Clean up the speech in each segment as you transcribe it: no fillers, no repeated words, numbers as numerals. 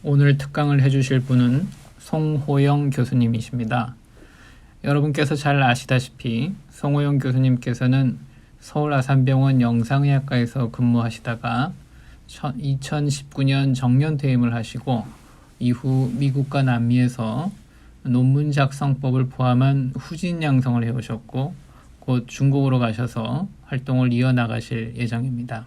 오늘 특강을 해주실 분은 송호영 교수님이십니다. 여러분께서 잘 아시다시피 송호영 교수님께서는 서울 아산병원 영상의학과에서 근무하시다가 2019년 정년퇴임을 하시고 이후 미국과 남미에서 논문 작성법을 포함한 후진 양성을 해오셨고 곧 중국으로 가셔서 활동을 이어나가실 예정입니다.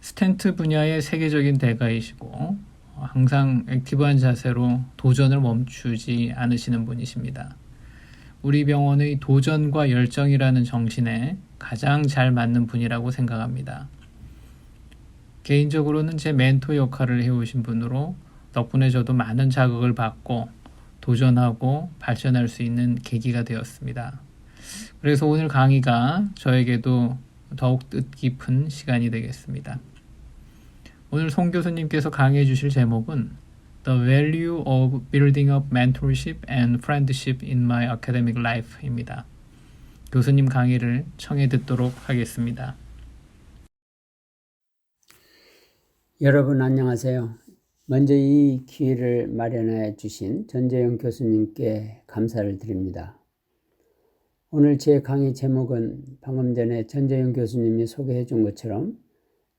스텐트 분야의 세계적인 대가이시고 항상 액티브한 자세로 도전을 멈추지 않으시는 분이십니다. 우리 병원의 도전과 열정이라는 정신에 가장 잘 맞는 분이라고 생각합니다. 개인적으로는 제 멘토 역할을 해오신 분으로 덕분에 저도 많은 자극을 받고 도전하고 발전할 수 있는 계기가 되었습니다. 그래서 오늘 강의가 저에게도 더욱 뜻깊은 시간이 되겠습니다. 오늘 송 교수님께서 강의해 주실 제목은 The Value of Building Up Mentorship and Friendship in My Academic Life입니다. 교수님 강의를 청해 듣도록 하겠습니다. 여러분 안녕하세요. 먼저 이 기회를 마련해 주신 전재영 교수님께 감사를 드립니다. 오늘 제 강의 제목은 방금 전에 전재영 교수님이 소개해 준 것처럼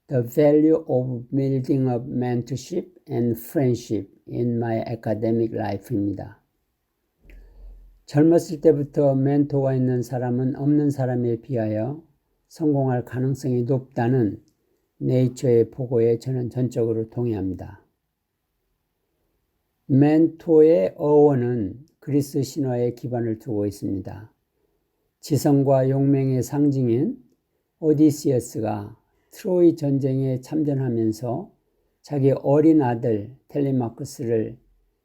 The Value of Building Up Mentorship and Friendship in My Academic Life입니다. 젊었을 때부터 멘토가 있는 사람은 없는 사람에 비하여 성공할 가능성이 높다는 네이처의 보고에 저는 전적으로 동의합니다. 멘토의 어원은 그리스 신화에 기반을 두고 있습니다. 지성과 용맹의 상징인 오디시어스가 트로이 전쟁에 참전하면서 자기 어린 아들 텔레마크스를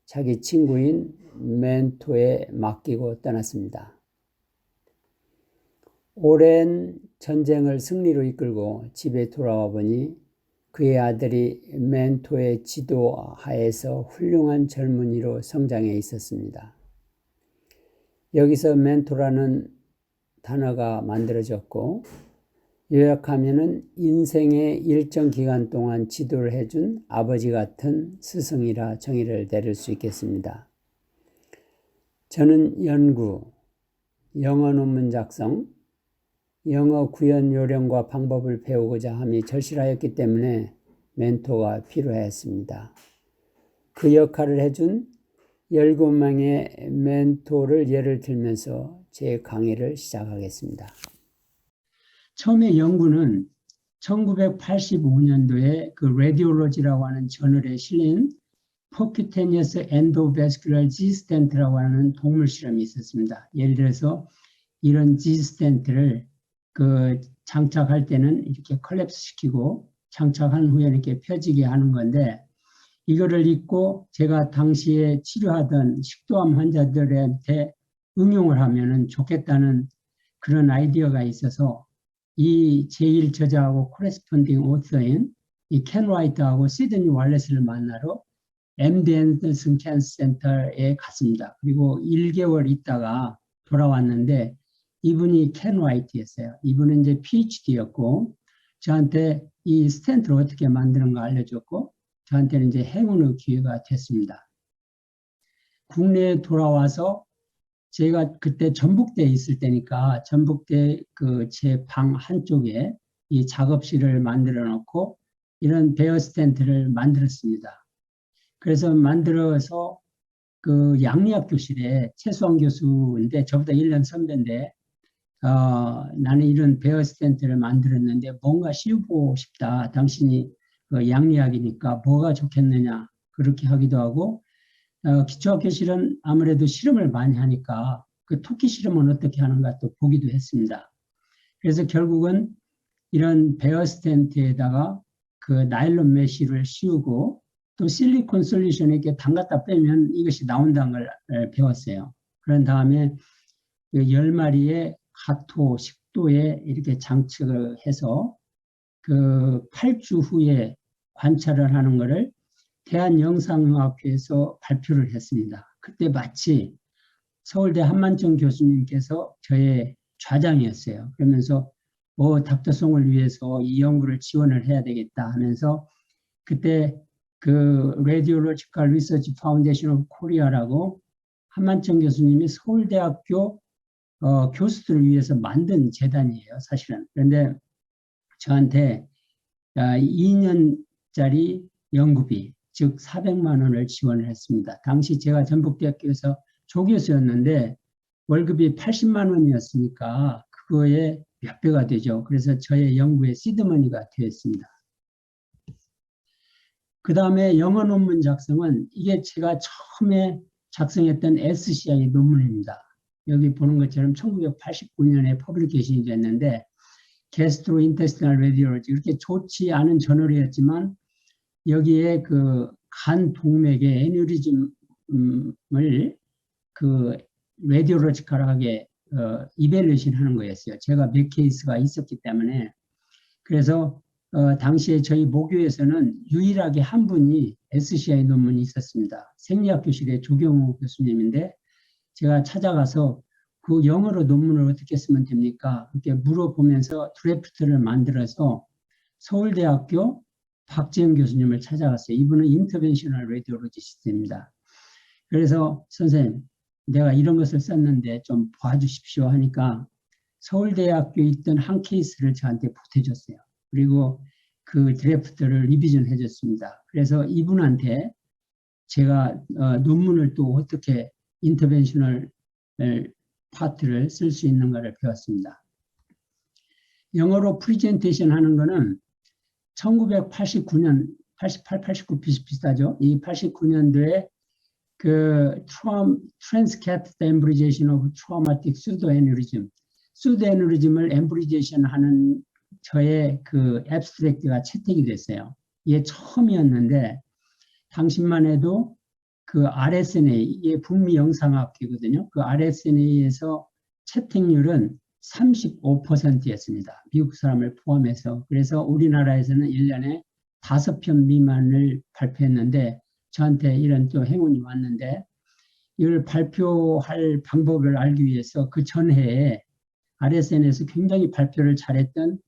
자기 친구인 멘토에 맡기고 떠났습니다. 오랜 전쟁을 승리로 이끌고 집에 돌아와 보니 그의 아들이 멘토의 지도하에서 훌륭한 젊은이로 성장해 있었습니다. 여기서 멘토라는 단어가 만들어졌고 요약하면은 인생의 일정 기간 동안 지도를 해준 아버지 같은 스승이라 정의를 내릴 수 있겠습니다. 저는 연구, 영어 논문 작성, 영어 구현 요령과 방법을 배우고자 함이 절실하였기 때문에 멘토가 필요했습니다. 그 역할을 해준 17명의 멘토를 예를 들면서 제 강의를 시작하겠습니다. 처음에 연구는 1985년도에 그 레디올로지라고 하는 저널에 실린 퍼큐테니어스 엔도베스큘러 G-스텐트라고 하는 동물 실험이 있었습니다. 예를 들어서 이런 G-스텐트를 장착할 때는 이렇게 컬랩스 시키고 장착한 후에 이렇게 펴지게 하는 건데 이거를 읽고 제가 당시에 치료하던 식도암 환자들한테 응용을 하면은 좋겠다는 그런 아이디어가 있어서 이 제1 저자하고 코레스폰딩 오서인 이 켄 라이트하고 시드니 왈레스를 만나러 MD 앤더슨 캔서 센터에 갔습니다. 그리고 1개월 있다가 돌아왔는데 이분이 켄 라이트였어요. 이분은 이제 PhD였고 저한테 이 스텐트를 어떻게 만드는가 알려줬고 저한테는 이제 행운의 기회가 됐습니다. 국내에 돌아와서 제가 그때 전북대에 있을 때니까 전북대 제 방 한쪽에 이 작업실을 만들어 놓고 이런 베어 스텐트를 만들었습니다. 그래서 만들어서 그 양리학 교실에 최수환 교수인데 저보다 1년 선배인데 나는 이런 베어 스텐트를 만들었는데 뭔가 씌우고 싶다. 당신이 양리학이니까 뭐가 좋겠느냐 그렇게 하기도 하고 기초학교실은 아무래도 실험을 많이 하니까 그 토끼 실험은 어떻게 하는가 또 보기도 했습니다. 그래서 결국은 이런 베어 스텐트에다가 그 나일론 메쉬를 씌우고 또 실리콘 솔루션에 이렇게 담갔다 빼면 이것이 나온다는 걸 배웠어요. 그런 다음에 10마리의 가토 식도에 이렇게 장착을 해서 그 8주 후에 관찰을 하는 것을 대한영상의학회에서 발표를 했습니다. 그때 마치 서울대 한만정 교수님께서 저의 좌장이었어요. 그러면서 닥터송을 위해서 이 연구를 지원을 해야 되겠다 하면서 그때 그 Radiological Research Foundation of Korea라고 한만청 교수님이 서울대학교 교수들을 위해서 만든 재단이에요, 사실은. 그런데 저한테 2년짜리 연구비, 즉 400만 원을 지원을 했습니다. 당시 제가 전북대학교에서 조교수였는데 월급이 80만 원이었으니까 그거에 몇 배가 되죠. 그래서 저의 연구의 시드머니가 되었습니다. 그 다음에 영어 논문 작성은 이게 제가 처음에 작성했던 SCI 논문입니다. 여기 보는 것처럼 1989년에 퍼블리케이션이 됐는데 Gastrointestinal Radiology 이렇게 좋지 않은 저널이었지만 여기에 그 간 동맥의 애뉴리즘을 그 라디올로지컬하게 이벨루에이션 하는 거였어요. 제가 몇 케이스가 있었기 때문에. 그래서 당시에 저희 모교에서는 유일하게 한 분이 SCI 논문이 있었습니다. 생리학교실의 조경호 교수님인데 제가 찾아가서 그 영어로 논문을 어떻게 쓰면 됩니까? 이렇게 물어보면서 드래프트를 만들어서 서울대학교 박재영 교수님을 찾아갔어요. 이분은 인터벤셔널 레디올로지스트입니다. 그래서 선생님, 내가 이런 것을 썼는데 좀 봐주십시오 하니까 서울대학교에 있던 한 케이스를 저한테 보태줬어요. 그리고 그 드래프트를 리비전 해줬습니다. 그래서 이분한테 제가 논문을 또 어떻게 인터벤셔널 파트를 쓸 수 있는가를 배웠습니다. 영어로 프리젠테이션 하는 거는 1989년, 88, 89 비슷비슷하죠. 이 89년도에 그 transcatheter embolization of traumatic pseudoaneurysm, pseudoaneurysm을 엠브리제이션 하는 저의 그 앱스트랙트가 채택이 됐어요. 이게 처음이었는데 당시만 해도 그 RSNA, 이게 북미 영상학회거든요. 그 RSNA에서 채택률은 35%였습니다. 미국 사람을 포함해서. 그래서 우리나라에서는 1년에 5편 미만을 발표했는데 저한테 이런 또 행운이 왔는데 이걸 발표할 방법을 알기 위해서 그 전해에 RSN에서 굉장히 발표를 잘했던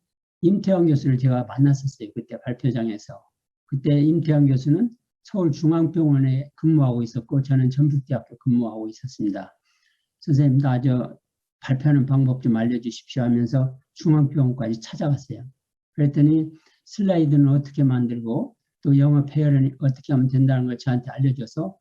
임태환 교수를 제가 만났었어요. 그때 발표장에서. 그때 임태환 교수는 서울중앙병원에 근무하고 있었고 저는 전북대학교 근무하고 있었습니다. 선생님, 나 저 발표하는 방법 좀 알려주십시오 하면서 중앙병원까지 찾아갔어요. 그랬더니 슬라이드는 어떻게 만들고 또 영어 페어는 어떻게 하면 된다는 걸 저한테 알려줘서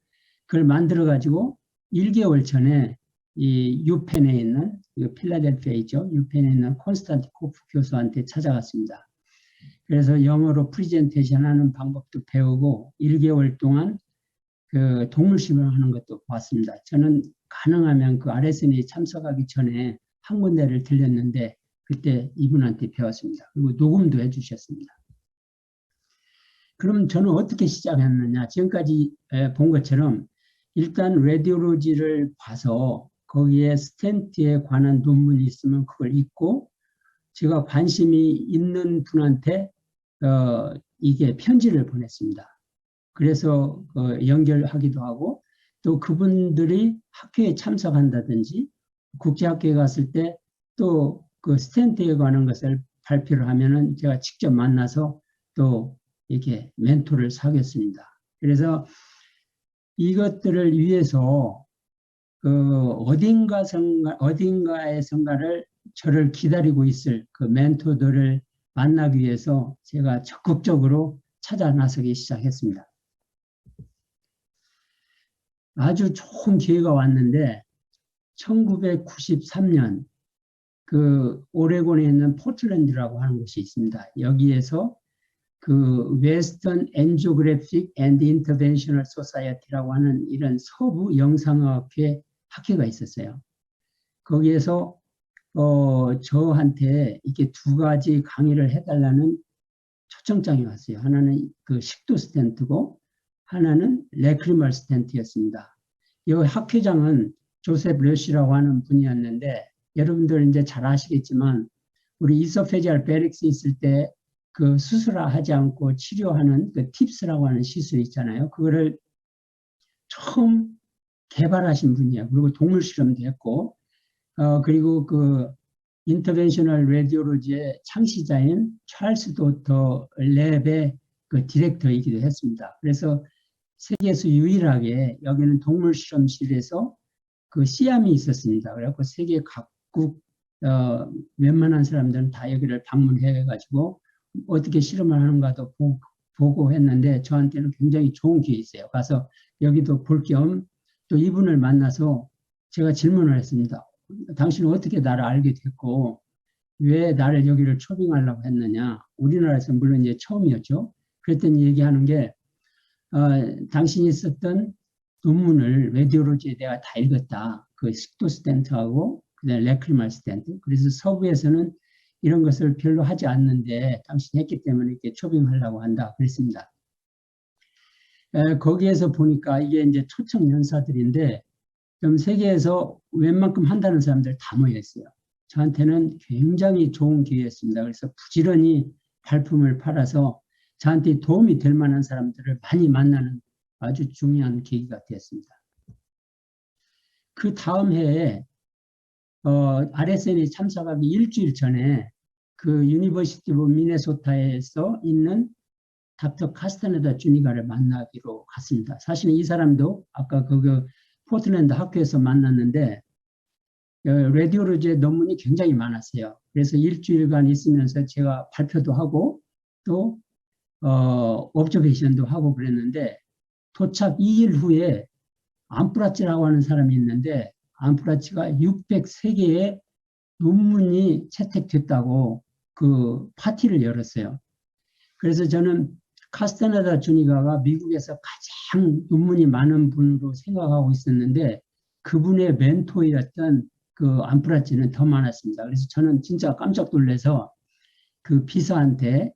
그걸 만들어가지고 1개월 전에 이 유펜에 있는, 필라델피아에 있죠. 유펜에 있는 콘스탄티코프 교수한테 찾아갔습니다. 그래서 영어로 프리젠테이션 하는 방법도 배우고 1개월 동안 그 동물 실험하는 것도 봤습니다. 저는 가능하면 그 RSN에 참석하기 전에 한 군데를 들렸는데 그때 이분한테 배웠습니다. 그리고 녹음도 해주셨습니다. 그럼 저는 어떻게 시작했느냐? 지금까지 본 것처럼 일단 라디올로지를 봐서 거기에 스텐트에 관한 논문이 있으면 그걸 읽고 제가 관심이 있는 분한테 이게 편지를 보냈습니다. 그래서 연결하기도 하고 또 그분들이 학회에 참석한다든지 국제학회에 갔을 때 또 그 스텐트에 관한 것을 발표를 하면은 제가 직접 만나서 또 이렇게 멘토를 사겠습니다. 그래서 이것들을 위해서 어딘가에선가를 저를 기다리고 있을 그 멘토들을 만나기 위해서 제가 적극적으로 찾아 나서기 시작했습니다. 아주 좋은 기회가 왔는데 1993년 그 오레곤에 있는 포틀랜드라고 하는 곳이 있습니다. 여기에서 그 웨스턴 엔지오그래픽 앤드 인터벤셔널 소사이어티라고 하는 이런 서부 영상학회 학회가 있었어요. 거기에서 저한테 이렇게 두 가지 강의를 해달라는 초청장이 왔어요. 하나는 그 식도 스텐트고 하나는 레크리멀 스텐트였습니다. 이 학회장은 조셉 러시라고 하는 분이었는데 여러분들 이제 잘 아시겠지만 우리 이소페지알 베릭스 있을 때 그 수술하지 않고 치료하는 그 팁스라고 하는 시술 있잖아요. 그거를 처음 개발하신 분이에요. 그리고 동물 실험도 했고, 그리고 그 인터벤셔널 레디올로지의 창시자인 찰스 도터 랩의 그 디렉터이기도 했습니다. 그래서 세계에서 유일하게 여기는 동물 실험실에서 그 시암이 있었습니다. 그래갖고 세계 각국 웬만한 사람들은 다 여기를 방문해가지고 어떻게 실험을 하는가도 보고 했는데 저한테는 굉장히 좋은 기회였어요. 가서 여기도 볼 겸 또 이분을 만나서 제가 질문을 했습니다. 당신은 어떻게 나를 알게 됐고 왜 나를 여기를 초빙하려고 했느냐. 우리나라에서 물론 이제 처음이었죠. 그랬더니 얘기하는 게 당신이 썼던 논문을 레디올로지에 내가 다 읽었다. 그 식도 스텐트하고 그다음에 레크리말 스텐트. 그래서 서부에서는 이런 것을 별로 하지 않는데 당신이 했기 때문에 이렇게 초빙하려고 한다. 그랬습니다. 거기에서 보니까 이게 이제 초청 연사들인데 좀 세계에서 웬만큼 한다는 사람들 다 모여있어요. 저한테는 굉장히 좋은 기회였습니다. 그래서 부지런히 발품을 팔아서 저한테 도움이 될 만한 사람들을 많이 만나는 아주 중요한 계기가 되었습니다. 그 다음 해에 RSN에 참석하기 일주일 전에 그 유니버시티 오브 미네소타에서 있는 닥터 카스타네다 주니가를 만나기로 갔습니다. 사실은 이 사람도 아까 그 포틀랜드 학교에서 만났는데 레디올로지의 논문이 굉장히 많았어요. 그래서 일주일간 있으면서 제가 발표도 하고 또 옵저베이션도 하고 그랬는데 도착 2일 후에 암프라치라고 하는 사람이 있는데 암프라치가 603개의 논문이 채택됐다고 그 파티를 열었어요. 그래서 저는 카스타네다 주니가가 미국에서 가장 논문이 많은 분으로 생각하고 있었는데 그분의 멘토였던 그 암프라치는 더 많았습니다. 그래서 저는 진짜 깜짝 놀라서 그 비서한테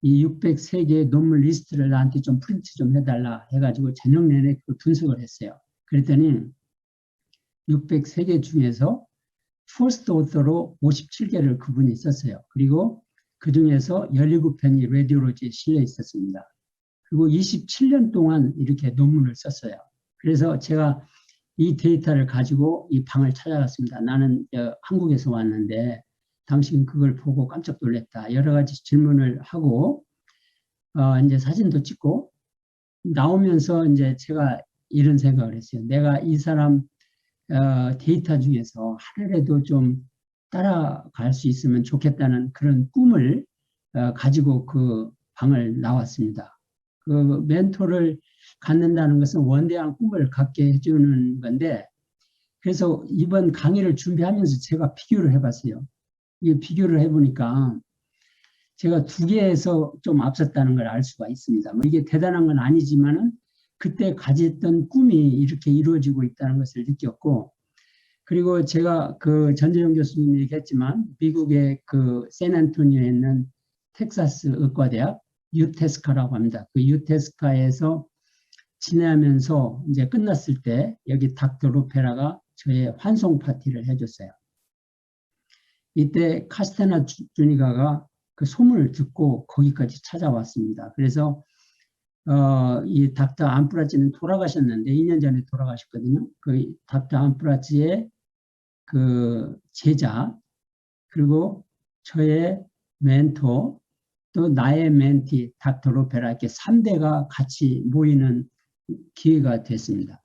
이 603개의 논문 리스트를 나한테 좀 프린트 좀 해달라 해가지고 저녁 내내 그 분석을 했어요. 그랬더니 603개 중에서 퍼스트 오더로 57개를 그분이 썼어요. 그리고 그 중에서 17편이 레디올로지에 실려 있었습니다. 그리고 27년 동안 이렇게 논문을 썼어요. 그래서 제가 이 데이터를 가지고 이 방을 찾아갔습니다. 나는 한국에서 왔는데 당신 그걸 보고 깜짝 놀랐다. 여러 가지 질문을 하고 이제 사진도 찍고 나오면서 이제 제가 이런 생각을 했어요. 내가 이 사람 데이터 중에서 하나라도 좀 따라갈 수 있으면 좋겠다는 그런 꿈을 가지고 그 방을 나왔습니다. 그 멘토를 갖는다는 것은 원대한 꿈을 갖게 해주는 건데 그래서 이번 강의를 준비하면서 제가 비교를 해봤어요. 이 비교를 해보니까 제가 2개에서 좀 앞섰다는 걸 알 수가 있습니다. 뭐 이게 대단한 건 아니지만은 그때 가졌던 꿈이 이렇게 이루어지고 있다는 것을 느꼈고 그리고 제가 그 전재용 교수님이 얘기했지만 미국의 그 샌안토니오에 있는 텍사스 의과대학 유테스카라고 합니다. 그 유테스카에서 지내면서 이제 끝났을 때 여기 닥터 로페라가 저의 환송 파티를 해줬어요. 이때 카스테나 주니가가 그 소문을 듣고 거기까지 찾아왔습니다. 그래서 이 닥터 암프라치는 돌아가셨는데 2년 전에 돌아가셨거든요. 그 닥터 암프라치의 그 제자 그리고 저의 멘토 또 나의 멘티 닥터 로페라 이렇게 3대가 같이 모이는 기회가 됐습니다.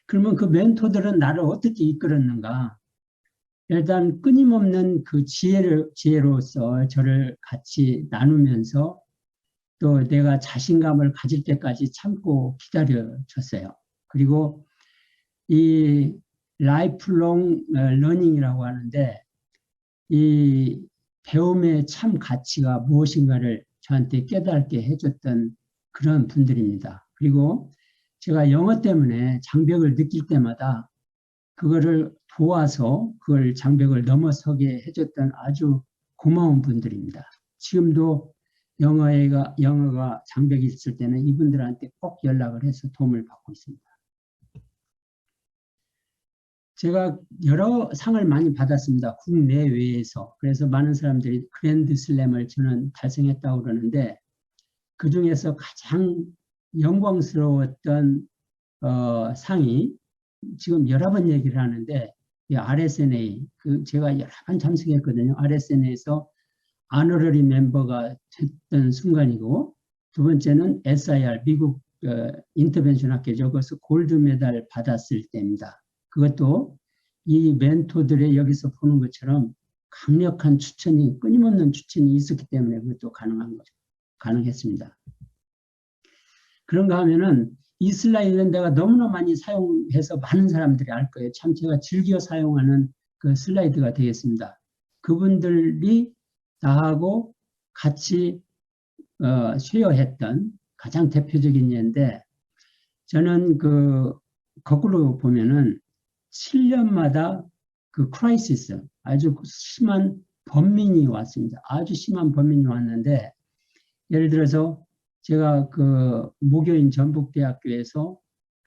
그러면 그 멘토들은 나를 어떻게 이끌었는가? 일단 끊임없는 그 지혜로서 저를 같이 나누면서 또 내가 자신감을 가질 때까지 참고 기다려줬어요. 그리고 이 라이프롱 러닝이라고 하는데 이 배움의 참 가치가 무엇인가를 저한테 깨닫게 해줬던 그런 분들입니다. 그리고 제가 영어 때문에 장벽을 느낄 때마다 그거를 도와서 그걸 장벽을 넘어서게 해줬던 아주 고마운 분들입니다. 지금도 영어가 장벽이 있을 때는 이분들한테 꼭 연락을 해서 도움을 받고 있습니다. 제가 여러 상을 많이 받았습니다. 국내외에서. 그래서 많은 사람들이 그랜드 슬램을 저는 달성했다고 그러는데 그 중에서 가장 영광스러웠던 상이 지금 여러 번 얘기를 하는데 이 RSNA, 제가 여러 번 참석했거든요. RSNA에서 아너러리 멤버가 됐던 순간이고, 두 번째는 SIR, 미국 인터벤션 학회죠. 거기서 골드 메달 받았을 때입니다. 그것도 이 멘토들의 여기서 보는 것처럼 강력한 추천이, 끊임없는 추천이 있었기 때문에 그것도 가능한 거죠. 가능했습니다. 그런가 하면은 이 슬라이드는 내가 너무나 많이 사용해서 많은 사람들이 알 거예요. 참 제가 즐겨 사용하는 그 슬라이드가 되겠습니다. 그분들이 나하고 같이 쉐어했던 가장 대표적인 예인데, 저는 그 거꾸로 보면은 7년마다 그 크라이시스, 아주 심한 번민이 왔습니다. 아주 심한 번민이 왔는데, 예를 들어서 제가 그 모교인 전북대학교에서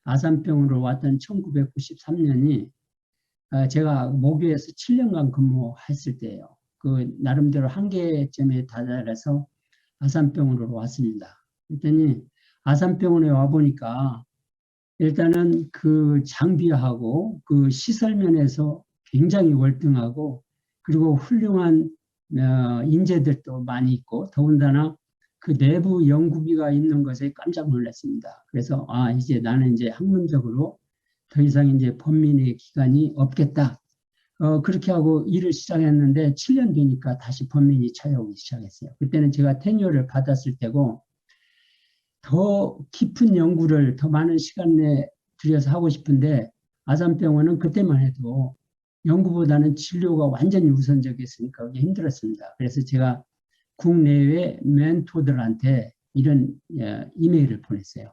아산병으로 왔던 1993년이 제가 모교에서 7년간 근무했을 때예요. 그 나름대로 한계점에 다다라서 아산병원으로 왔습니다. 그랬더니 아산병원에 와보니까 일단은 그 장비하고 그 시설 면에서 굉장히 월등하고, 그리고 훌륭한 인재들도 많이 있고, 더군다나 그 내부 연구비가 있는 것에 깜짝 놀랐습니다. 그래서 이제 나는 이제 학문적으로 더 이상 이제 번민의 기간이 없겠다. 그렇게 하고 일을 시작했는데 7년 뒤니까 다시 번민이 찾아오기 시작했어요. 그때는 제가 테뉴어를 받았을 때고, 더 깊은 연구를 더 많은 시간 내에 들여서 하고 싶은데, 아산병원은 그때만 해도 연구보다는 진료가 완전히 우선적이었으니까 그게 힘들었습니다. 그래서 제가 국내외 멘토들한테 이런 이메일을 보냈어요.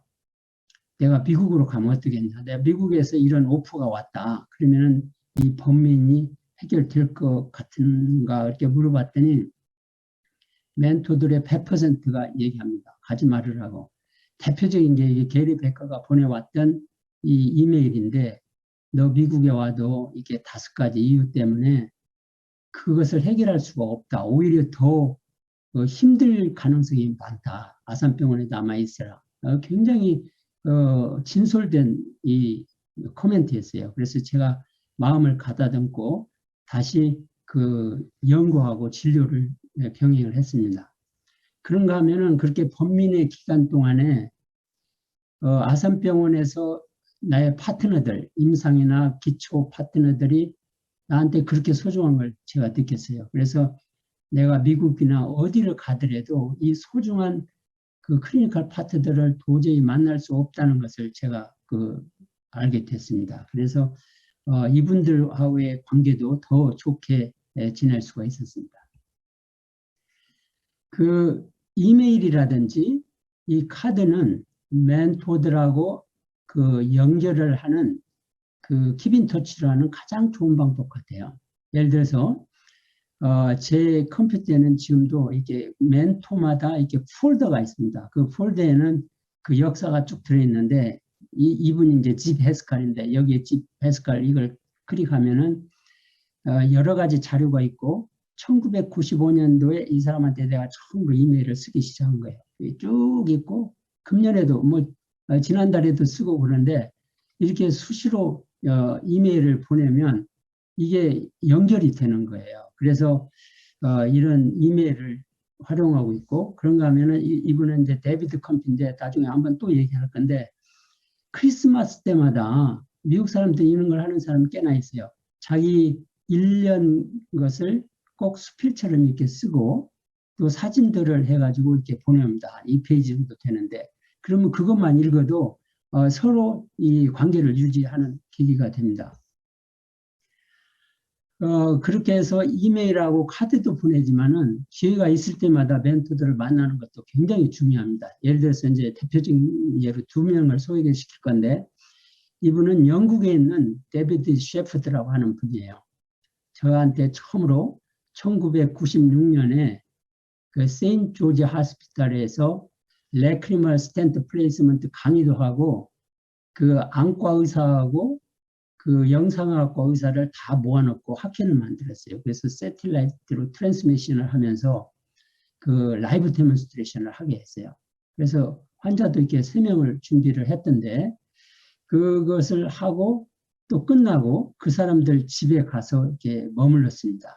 내가 미국으로 가면 어떻겠냐. 내가 미국에서 이런 오프가 왔다. 그러면은 이 번민이 해결될 것 같은가 이렇게 물어봤더니 멘토들의 100%가 얘기합니다. 가지 말으라고. 대표적인 게 이게 게리 베커가 보내왔던 이 이메일인데, 너 미국에 와도 이게 5가지 이유 때문에 그것을 해결할 수가 없다. 오히려 더 힘들 가능성이 많다. 아산병원에 남아있어라. 굉장히 진솔된 이 코멘트였어요. 그래서 제가 마음을 가다듬고 다시 그 연구하고 진료를 병행을 했습니다. 그런가 하면은 그렇게 번민의 기간 동안에 아산병원에서 나의 파트너들, 임상이나 기초 파트너들이 나한테 그렇게 소중한 걸 제가 느꼈어요. 그래서 내가 미국이나 어디를 가더라도 이 소중한 그 클리니컬 파트들을 도저히 만날 수 없다는 것을 제가 알게 됐습니다. 그래서 이분들하고의 관계도 더 좋게 지낼 수가 있었습니다. 그 이메일이라든지 이 카드는 멘토들하고 그 연결을 하는 그 킵인터치를 하는 가장 좋은 방법 같아요. 예를 들어서 제 컴퓨터에는 지금도 이게 멘토마다 이렇게 폴더가 있습니다. 그 폴더에는 그 역사가 쭉 들어있는데, 이분이 이제 집 해스칼인데, 여기에 집 해스칼 이걸 클릭하면은 여러 가지 자료가 있고, 1995년도에 이 사람한테 내가 처음 그 이메일을 쓰기 시작한 거예요. 쭉 있고, 금년에도 지난달에도 쓰고 그러는데, 이렇게 수시로 이메일을 보내면 이게 연결이 되는 거예요. 그래서 이런 이메일을 활용하고 있고, 그런가 하면은 이분은 이제 데비드 컴피인데 나중에 한번 또 얘기할 건데, 크리스마스 때마다 미국 사람들이 이런 걸 하는 사람이 꽤나 있어요. 자기 1년 것을 꼭 수필처럼 이렇게 쓰고 또 사진들을 해가지고 이렇게 보냅니다. 2페이지 정도 되는데, 그러면 그것만 읽어도 서로 이 관계를 유지하는 계기가 됩니다. 그렇게 해서 이메일하고 카드도 보내지만은 기회가 있을 때마다 멘토들을 만나는 것도 굉장히 중요합니다. 예를 들어서 이제 대표적인 예로 2명을 소개시킬 건데, 이분은 영국에 있는 데비드 셰프드라고 하는 분이에요. 저한테 처음으로 1996년에 그 세인트 조지 하스피탈에서 레크리멀 스텐트 플레이스먼트 강의도 하고, 그 안과 의사하고 그 영상학과 의사를 다 모아놓고 학회를 만들었어요. 그래서 세틸라이트로 트랜스미션을 하면서 그 라이브 데몬스트레이션을 하게 했어요. 그래서 환자도 이렇게 3명을 준비를 했던데, 그것을 하고 또 끝나고 그 사람들 집에 가서 이렇게 머물렀습니다.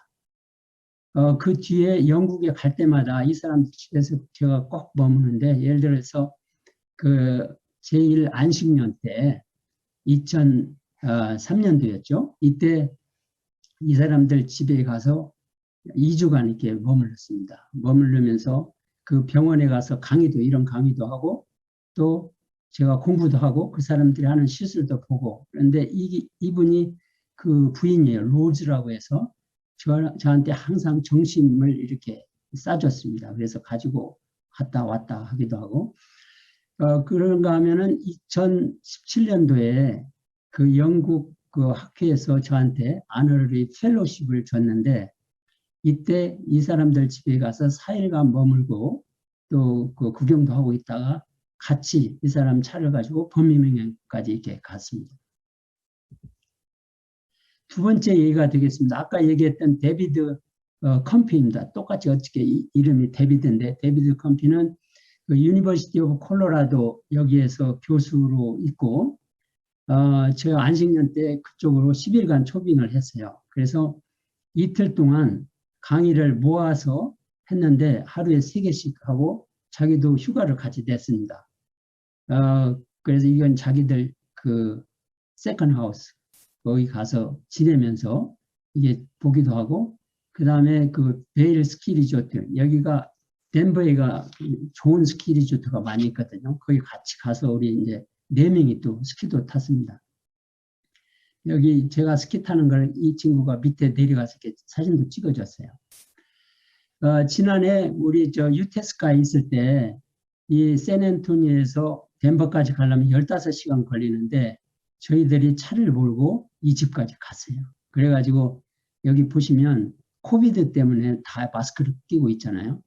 그 뒤에 영국에 갈 때마다 이 사람들 집에서 제가 꼭 머무는데, 예를 들어서 그 제1 안식년 때 2003년도였죠. 이때 이 사람들 집에 가서 2주간 이렇게 머물렀습니다. 머물르면서 그 병원에 가서 이런 강의도 하고, 또 제가 공부도 하고 그 사람들이 하는 시술도 보고. 그런데 이분이 그 부인이에요. 로즈라고 해서 저한테 항상 정신을 이렇게 싸줬습니다. 그래서 가지고 갔다 왔다 하기도 하고. 그런가 하면은 2017년도에 그 영국 그 학회에서 저한테 아너러리 펠로십을 줬는데, 이때 이 사람들 집에 가서 4일간 머물고 또 그 구경도 하고 있다가 같이 이 사람 차를 가지고 버밍엄까지 이렇게 갔습니다. 두 번째 얘기가 되겠습니다. 아까 얘기했던 데비드 컴피입니다. 똑같이 어떻게 이름이 데비드인데, 데비드 컴피는 그 유니버시티 오브 콜로라도 여기에서 교수로 있고, 제가 안식년 때 그쪽으로 10일간 초빙을 했어요. 그래서 이틀 동안 강의를 모아서 했는데 하루에 3개씩 하고 자기도 휴가를 같이 냈습니다. 그래서 이건 자기들 그 세컨 하우스 거기 가서 지내면서 이게 보기도 하고, 그 다음에 그 베일 스키 리조트, 여기가 덴버에가 좋은 스키 리조트가 많이 있거든요. 거기 같이 가서 우리 이제 4명이 또 스키도 탔습니다. 여기 제가 스키 타는 걸 이 친구가 밑에 내려가서 이렇게 사진도 찍어줬어요. 지난해 우리 저 유테스카에 있을 때 이 샌앤토니에서 덴버까지 가려면 15시간 걸리는데 저희들이 차를 몰고 이 집까지 갔어요. 그래가지고 여기 보시면 코비드 때문에 다 마스크를 끼고 있잖아요.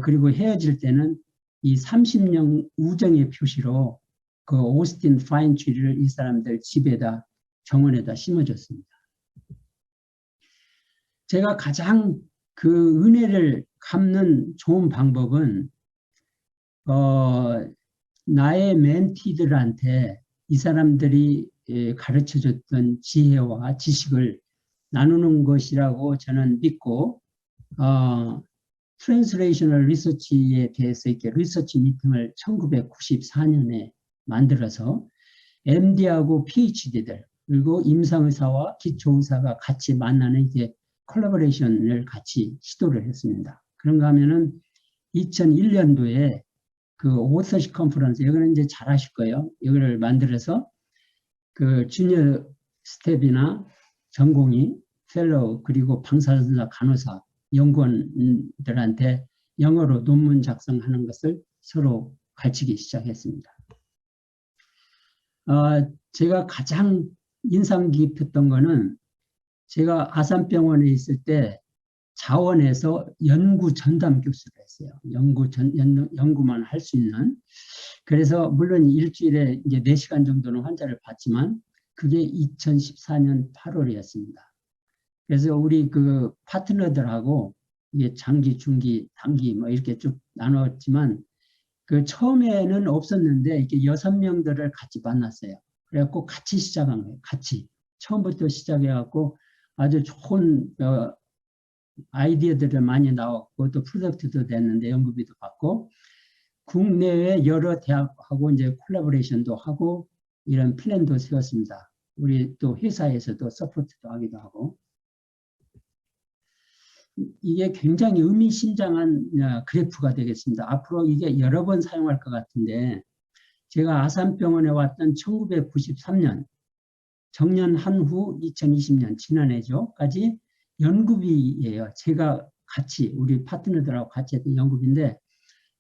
그리고 헤어질 때는 이 30년 우정의 표시로 그 오스틴 파인 트리를 이 사람들 집에다 정원에다 심어줬습니다. 제가 가장 그 은혜를 갚는 좋은 방법은 나의 멘티들한테 이 사람들이 가르쳐줬던 지혜와 지식을 나누는 것이라고 저는 믿고, 트랜스레이셔널 리서치에 대해서 이렇게 리서치 미팅을 1994년에 만들어서 MD하고 PhD들 그리고 임상의사와 기초의사가 같이 만나는 이제 콜라보레이션을 같이 시도를 했습니다. 그런가 하면은 2001년도에 그 오서십 컨퍼런스, 여기는 이제 잘 아실 거예요. 여기를 만들어서 그 주니어 스텝이나 전공의, 펠로우, 그리고 방사선사 간호사, 연구원들한테 영어로 논문 작성하는 것을 서로 가르치기 시작했습니다. 제가 가장 인상 깊었던 거는 제가 아산병원에 있을 때 자원에서 연구 전담 교수를 했어요. 연구만 할 수 있는. 그래서 물론 일주일에 이제 4시간 정도는 환자를 봤지만 그게 2014년 8월이었습니다. 그래서 우리 그 파트너들하고 이게 장기, 중기, 단기 뭐 이렇게 쭉 나눴지만 그 처음에는 없었는데 이게 6명들을 같이 만났어요. 그래갖고 같이 시작한 거예요. 같이. 처음부터 시작해갖고 아주 좋은 아이디어들이 많이 나왔고 또 프로덕트도 됐는데 연구비도 받고 국내외 여러 대학하고 이제 콜라보레이션도 하고 이런 플랜도 세웠습니다. 우리 또 회사에서도 서포트도 하기도 하고. 이게 굉장히 의미심장한 그래프가 되겠습니다. 앞으로 이게 여러 번 사용할 것 같은데, 제가 아산병원에 왔던 1993년 정년한 후 2020년 지난해죠까지 연구비예요. 제가 같이 우리 파트너들하고 같이 했던 연구비인데,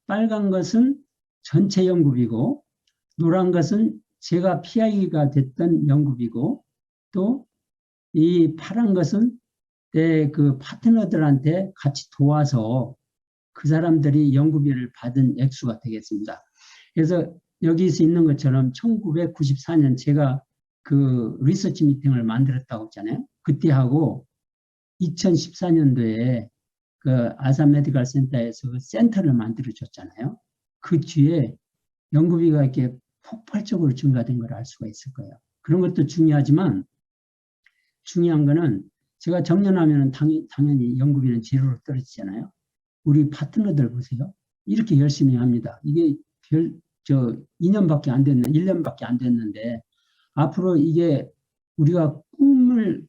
빨간 것은 전체 연구비고 노란 것은 제가 PI가 됐던 연구비고, 또 이 파란 것은 그 파트너들한테 같이 도와서 그 사람들이 연구비를 받은 액수가 되겠습니다. 그래서 여기서 있는 것처럼 1994년 제가 그 리서치 미팅을 만들었다고 했잖아요. 그때 하고 2014년도에 그 아산 메디컬 센터에서 센터를 만들어 줬잖아요. 그 뒤에 연구비가 이렇게 폭발적으로 증가된 걸 알 수가 있을 거예요. 그런 것도 중요하지만 중요한 거는 제가 정년하면 당연히 연구비는 제로로 떨어지잖아요. 우리 파트너들 보세요. 이렇게 열심히 합니다. 이게 2년밖에 안 됐는, 1년밖에 안 됐는데, 앞으로 이게 우리가 꾼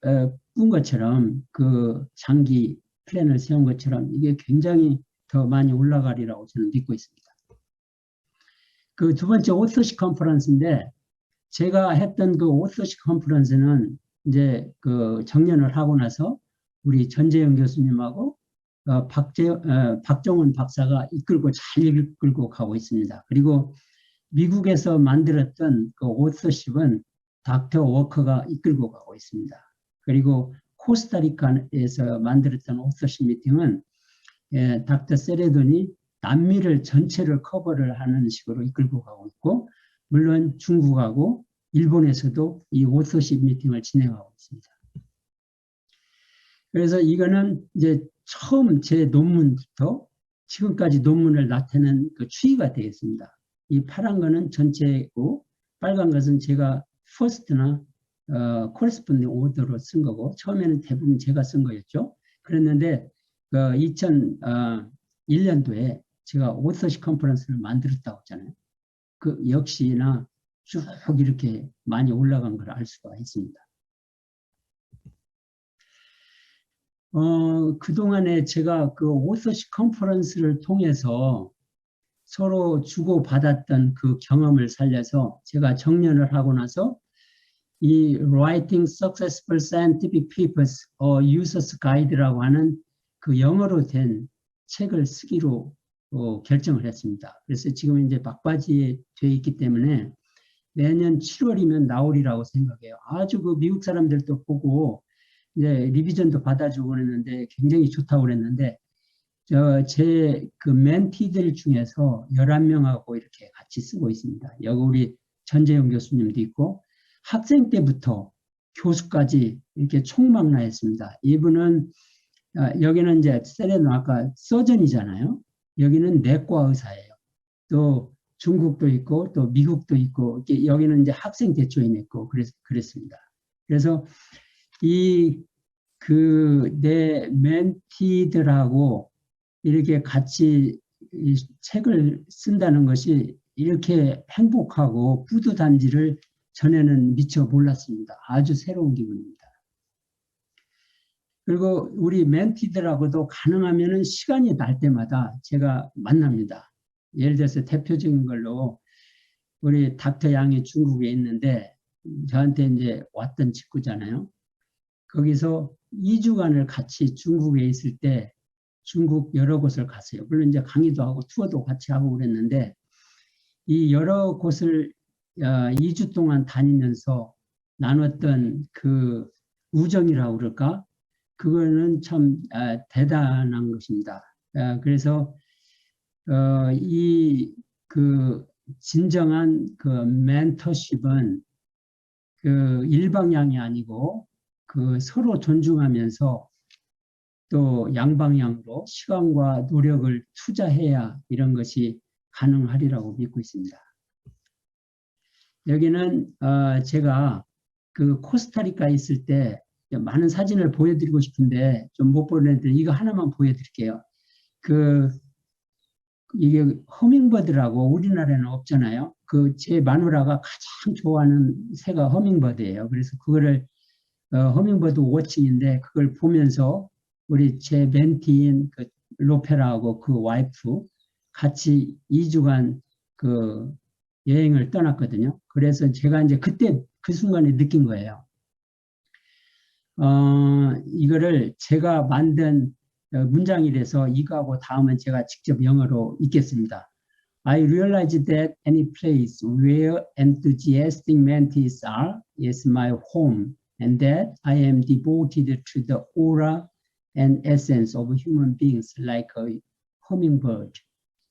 것처럼, 그 장기 플랜을 세운 것처럼 이게 굉장히 더 많이 올라가리라고 저는 믿고 있습니다. 그 두 번째 오서시 컨퍼런스인데, 제가 했던 그 오서시 컨퍼런스는 이제 그 정년을 하고 나서 우리 전재영 교수님하고 박정훈 박사가 잘 이끌고 가고 있습니다. 그리고 미국에서 만들었던 그 오서십은 닥터 워커가 이끌고 가고 있습니다. 그리고 코스타리카에서 만들었던 오서십 미팅은 닥터 세레돈이 남미를 전체를 커버를 하는 식으로 이끌고 가고 있고, 물론 중국하고 일본에서도 이 오서십 미팅을 진행하고 있습니다. 그래서 이거는 이제 처음 제 논문부터 지금까지 논문을 나타낸 그 추이가 되겠습니다. 이 파란 거는 전체고, 빨간 것은 제가 퍼스트나 코레스폰딩 오더로 쓴 거고, 처음에는 대부분 제가 쓴 거였죠. 그랬는데 2001년도에 제가 오서시 컨퍼런스를 만들었다고 했잖아요. 그 역시나 쭉 이렇게 많이 올라간 걸 알 수가 있습니다. 그동안에 제가 그 오서시 컨퍼런스를 통해서 서로 주고받았던 그 경험을 살려서 제가 정년을 하고 나서 이 Writing Successful Scientific Papers or Users Guide라고 하는 그 영어로 된 책을 쓰기로 결정을 했습니다. 그래서 지금 이제 막바지에 돼 있기 때문에 내년 7월이면 나오리라고 생각해요. 아주 그 미국 사람들도 보고 이제 리비전도 받아주고 그랬는데 굉장히 좋다고 그랬는데, 제 그 멘티들 중에서 11명하고 이렇게 같이 쓰고 있습니다. 여기 우리 전재영 교수님도 있고, 학생 때부터 교수까지 이렇게 총망라했습니다. 이분은 여기는 이제 세레는 아까 서전이잖아요. 여기는 내과 의사예요. 또 중국도 있고 또 미국도 있고, 여기는 이제 학생 대초인 있고 그랬습니다. 그래서 내 멘티들하고 이렇게 같이 이 책을 쓴다는 것이 이렇게 행복하고 뿌듯한지를 전에는 미처 몰랐습니다. 아주 새로운 기분입니다. 그리고 우리 멘티들하고도 가능하면 시간이 날 때마다 제가 만납니다. 예를 들어서 대표적인 걸로 우리 닥터 양이 중국에 있는데 저한테 이제 왔던 직구잖아요. 거기서 2주간을 같이 중국에 있을 때 중국 여러 곳을 갔어요. 물론 이제 강의도 하고 투어도 같이 하고 그랬는데, 이 여러 곳을 2주 동안 다니면서 나눴던 그 우정이라고 그럴까? 그거는 참 대단한 것입니다. 그래서 그 진정한 그 멘토십은 그 일방향이 아니고 그 서로 존중하면서 또 양방향으로 시간과 노력을 투자해야 이런 것이 가능하리라고 믿고 있습니다. 여기는 제가 그 코스타리카에 있을 때 많은 사진을 보여드리고 싶은데 좀 못 보내는데 이거 하나만 보여드릴게요. 이게 허밍버드라고 우리나라에는 없잖아요. 제 마누라가 가장 좋아하는 새가 허밍버드예요. 그래서 그거를 허밍버드 워칭인데 그걸 보면서 우리 제 멘티인 그 로페라하고 그 와이프 같이 2주간 그 여행을 떠났거든요. 그래서 제가 이제 그때 그 순간에 느낀 거예요. 이거를 제가 만든 문장이라서 이거하고 다음은 제가 직접 영어로 읽겠습니다. I realize that any place where enthusiastic mentees are is my home, and that I am devoted to the aura and essence of human beings like a hummingbird.